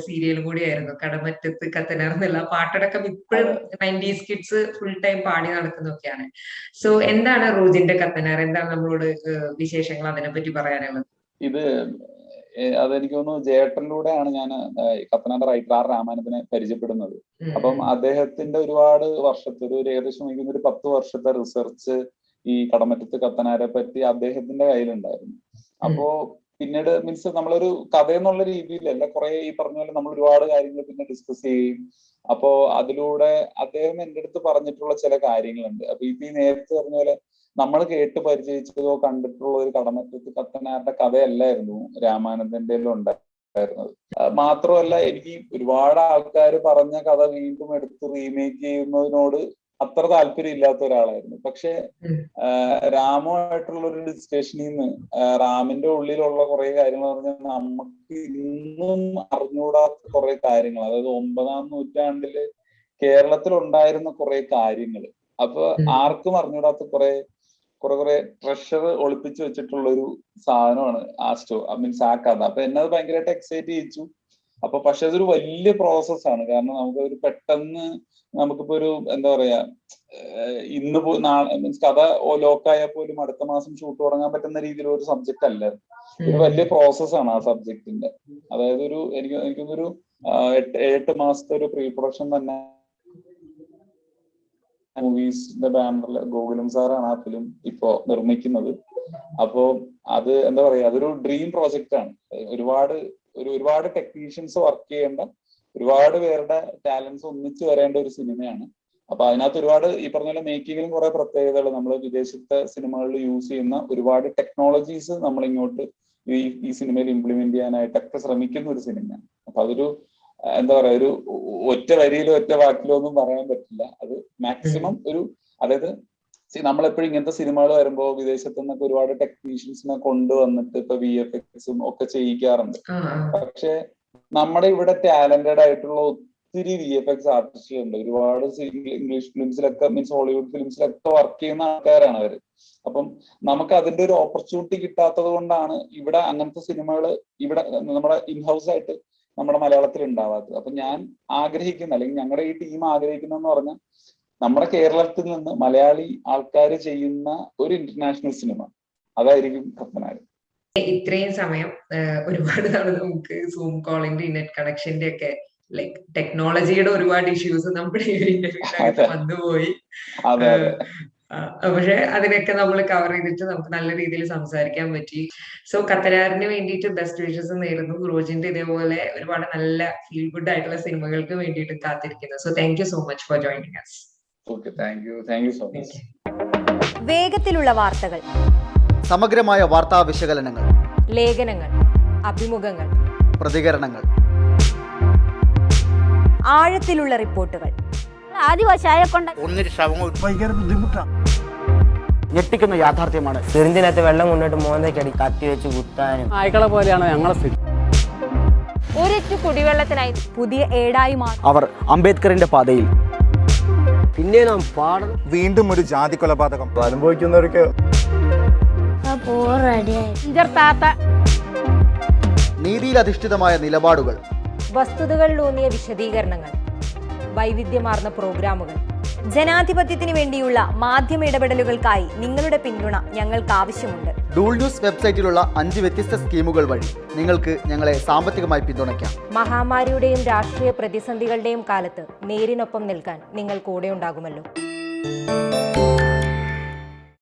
സീരിയലും കൂടിയായിരുന്നു കടമറ്റത്ത് കത്തനാർ എന്നുള്ള പാട്ടടക്കം ഇപ്പോഴും 90s കിഡ്സ് ഫുൾ ടൈം പാടി നടക്കുന്നൊക്കെയാണ്. സോ എന്താണ് റോജിന്റെ കത്തനാർ? എന്താണ് നമ്മളോട് വിശേഷങ്ങൾ അതിനെപ്പറ്റി പറയാനുള്ളത്? ഇത് അതെനിക്ക് തോന്നുന്നു ജേട്ടനിലൂടെയാണ് ഞാൻ കത്തനാന്റെ റൈറ്റർ ആർ രാമാനന്ദനെ പരിചയപ്പെടുന്നത്. അപ്പം അദ്ദേഹത്തിന്റെ ഒരുപാട് വർഷത്തെ ഒരു ഏകദേശം എനിക്ക് ഒരു 10 വർഷത്തെ റിസർച്ച് ഈ കടമറ്റത്ത് കത്തനാരെ പറ്റി അദ്ദേഹത്തിന്റെ കയ്യിലുണ്ടായിരുന്നു. അപ്പോ പിന്നീട് മീൻസ് നമ്മളൊരു കഥ എന്നുള്ള രീതിയിലല്ല, കുറെ ഈ പറഞ്ഞ പോലെ നമ്മൾ ഒരുപാട് കാര്യങ്ങൾ പിന്നെ ഡിസ്കസ് ചെയ്യും. അപ്പോ അതിലൂടെ അദ്ദേഹം എൻ്റെ അടുത്ത് പറഞ്ഞിട്ടുള്ള ചില കാര്യങ്ങളുണ്ട്. അപ്പൊ ഈ നേരത്തെ പറഞ്ഞ പോലെ നമ്മൾ കേട്ട് പരിചയിച്ചതോ കണ്ടിട്ടുള്ള ഒരു കടമറ്റത്ത് കത്തനാരുടെ കഥയല്ലായിരുന്നു രാമാനന്ദന്റെ ഉണ്ടായിരുന്നത്. മാത്രമല്ല എനിക്ക് ഒരുപാട് ആൾക്കാർ പറഞ്ഞ കഥ വീണ്ടും എടുത്ത് റീമേക്ക് ചെയ്യുന്നതിനോട് അത്ര താല്പര്യം ഇല്ലാത്ത ഒരാളായിരുന്നു. പക്ഷെ രാമുമായിട്ടുള്ള ഒരു ഡിസ്കഷനിൽ നിന്ന് റാമിന്റെ ഉള്ളിലുള്ള കുറെ കാര്യങ്ങൾ പറഞ്ഞാൽ നമുക്ക് ഇന്നും അറിഞ്ഞുകൂടാത്ത കുറെ കാര്യങ്ങൾ, അതായത് 9ാം നൂറ്റാണ്ടില് കേരളത്തിൽ ഉണ്ടായിരുന്ന കുറെ കാര്യങ്ങൾ, അപ്പൊ ആർക്കും അറിഞ്ഞുകൂടാത്ത കുറെ ട്രഷർ ഒളിപ്പിച്ചു വെച്ചിട്ടുള്ള ഒരു സാധനമാണ് ആ മീൻസ് ആ കഥ. അപ്പൊ എന്നെ അത് ഭയങ്കരമായിട്ട് എക്സൈറ്റ് ചെയ്യിച്ചു. അപ്പൊ പക്ഷെ അതൊരു വലിയ പ്രോസസ്സാണ്. കാരണം നമുക്ക് ഒരു പെട്ടെന്ന് നമുക്കിപ്പോ ഒരു എന്താ പറയാ ഇന്ന് നാളെ മീൻസ് കഥ ലോക്കായാൽ പോലും അടുത്ത മാസം ഷൂട്ട് തുടങ്ങാൻ പറ്റുന്ന രീതിയിലുള്ള ഒരു സബ്ജക്റ്റ് അല്ല. ഒരു വലിയ പ്രോസസ്സാണ് ആ സബ്ജക്റ്റിന്റെ. അതായത് എനിക്കൊന്നൊരു 8 മാസത്തെ ഒരു പ്രീ പ്രൊഡക്ഷൻ തന്നെ മൂവീസിന്റെ ബാനറിൽ ഗോകുലം സാറാണ് ആ ഫിലിം ഇപ്പോ നിർമ്മിക്കുന്നത്. അപ്പോ അത് എന്താ പറയാ, അതൊരു ഡ്രീം പ്രോജക്റ്റ് ആണ്. ഒരുപാട് ടെക്നീഷ്യൻസ് വർക്ക് ചെയ്യേണ്ട, ഒരുപാട് പേരുടെ ടാലൻസ് ഒന്നിച്ചു വരേണ്ട ഒരു സിനിമയാണ്. അപ്പൊ അതിനകത്ത് ഒരുപാട് ഈ പറഞ്ഞ പോലെ മേക്കിങ്ങിലും കുറെ പ്രത്യേകതകൾ, നമ്മൾ വിദേശത്തെ സിനിമകളിൽ യൂസ് ചെയ്യുന്ന ഒരുപാട് ടെക്നോളജീസ് നമ്മൾ ഇങ്ങോട്ട് ഈ സിനിമയിൽ ഇംപ്ലിമെന്റ് ചെയ്യാനായിട്ടൊക്കെ ശ്രമിക്കുന്ന ഒരു സിനിമയാണ്. അപ്പൊ അതൊരു എന്താ പറയാ, ഒരു ഒറ്റ വരിയിലോ ഒറ്റ വാക്കിലോ ഒന്നും പറയാൻ പറ്റില്ല. അത് മാക്സിമം അതായത് നമ്മളെപ്പോഴും ഇങ്ങനത്തെ സിനിമകൾ വരുമ്പോൾ വിദേശത്തു നിന്നൊക്കെ ഒരുപാട് ടെക്നീഷ്യൻസിനെ കൊണ്ടുവന്നിട്ട് ഇപ്പൊ VFXും ഒക്കെ ചെയ്യിക്കാറുണ്ട്. പക്ഷെ നമ്മുടെ ഇവിടെ ടാലന്റഡ് ആയിട്ടുള്ള ഒത്തിരി VFX ആർട്ടിസ്റ്റുകളുണ്ട്. ഒരുപാട് ഇംഗ്ലീഷ് ഫിലിംസിലൊക്കെ മീൻസ് ഹോളിവുഡ് ഫിലിംസിലൊക്കെ വർക്ക് ചെയ്യുന്ന ആൾക്കാരാണ് അവര്. അപ്പം നമുക്ക് അതിന്റെ ഒരു ഓപ്പർച്യൂണിറ്റി കിട്ടാത്തത് കൊണ്ടാണ് ഇവിടെ അങ്ങനത്തെ സിനിമകൾ ഇവിടെ നമ്മുടെ ഇൻഹൗസ് ആയിട്ട് നമ്മുടെ മലയാളത്തിൽ ഉണ്ടാവാത്തത്. അപ്പൊ ഞാൻ ആഗ്രഹിക്കുന്ന, അല്ലെങ്കിൽ ഞങ്ങളുടെ ഈ ടീം ആഗ്രഹിക്കുന്നതെന്ന് പറഞ്ഞാൽ നമ്മുടെ കേരളത്തിൽ നിന്ന് മലയാളി ആൾക്കാർ ചെയ്യുന്ന ഒരു ഇന്റർനാഷണൽ സിനിമ, അതായിരിക്കും കത്തനാർ. ഇത്രയും സമയം ഒരുപാട് തവണ നമുക്ക് സൂം കോളിന്റെ നെറ്റ് കണക്ഷന്റെ ഒക്കെ ലൈക് ടെക്നോളജിയുടെ ഒരുപാട് ഇഷ്യൂസ് നമ്മുടെ ഇന്റർവ്യൂവിനകത്ത് വന്നുപോയി. പക്ഷെ അതിനൊക്കെ നമ്മൾ കവർ ചെയ്തിട്ട് നമുക്ക് നല്ല രീതിയിൽ സംസാരിക്കാൻ പറ്റി. സോ കത്തനാറിന് വേണ്ടിയിട്ട് ബെസ്റ്റ് വിഷസ് നേരുന്നു. റോജിന്റെ ഇതേപോലെ ഒരുപാട് നല്ല ഫീൽ ഗുഡ് ആയിട്ടുള്ള സിനിമകൾക്ക് വേണ്ടിയിട്ട് കാത്തിരിക്കുന്നു. So thank you so much for joining us. Okay, thank you so much. വേഗത്തിലുള്ള വാർത്തകൾ, സമഗ്രമായ വാർത്താ വിശകലനങ്ങൾ, ലേഖനങ്ങൾ, അഭിമുഖങ്ങൾ, പ്രതികരണങ്ങൾ, ആഴത്തിലുള്ള റിപ്പോർട്ടുകൾ, ആദിവാസിയായ കൊണ്ട് ഒന്നിന് ശവങ്ങൾ ഭയങ്കര ബുദ്ധിമുട്ടാണ്. ഞെട്ടിക്കുന്ന യാഥാർത്ഥ്യമാണ്. ചെറുതിനകത്ത് വെള്ളം കൊണ്ടിട്ട് മോന്തയ്ക്കടി കത്തി വെച്ച് കുത്താനും നായ്ക്കളെ പോലെയാണ് ഞങ്ങളെ സ്ഥിതി. ഒരിറ്റു കുടിവെള്ളത്തിനായി പുതിയ ഏടായി മാറും അവർ അംബേദ്കറിന്റെ പാതയിൽ. പിന്നെ നാം പാടണം. വീണ്ടും ഒരു ജാതി കൊലപാതകം അനുഭവിക്കുന്നവർക്ക് നീതിയിലധിഷ്ഠിതമായ നിലപാടുകൾ, വസ്തുതകളിലൂന്നിയ വിശദീകരണങ്ങൾ, വൈവിധ്യമാർന്ന പ്രോഗ്രാമുകൾ. ജനാധിപത്യത്തിന് വേണ്ടിയുള്ള മാധ്യമ ഇടപെടലുകൾക്കായി നിങ്ങളുടെ പിന്തുണ ഞങ്ങൾക്ക് ആവശ്യമുണ്ട്. ഡൂൾ ന്യൂസ് വെബ്സൈറ്റിലുള്ള 5 വ്യത്യസ്ത സ്കീമുകൾ വഴി നിങ്ങൾക്ക് ഞങ്ങളെ സാമ്പത്തികമായി പിന്തുണയ്ക്കാം. മഹാമാരിയുടെയും രാഷ്ട്രീയ പ്രതിസന്ധികളുടെയും കാലത്ത് നേരിനൊപ്പം നിൽക്കാൻ നിങ്ങൾ കൂടെ ഉണ്ടാകുമല്ലോ.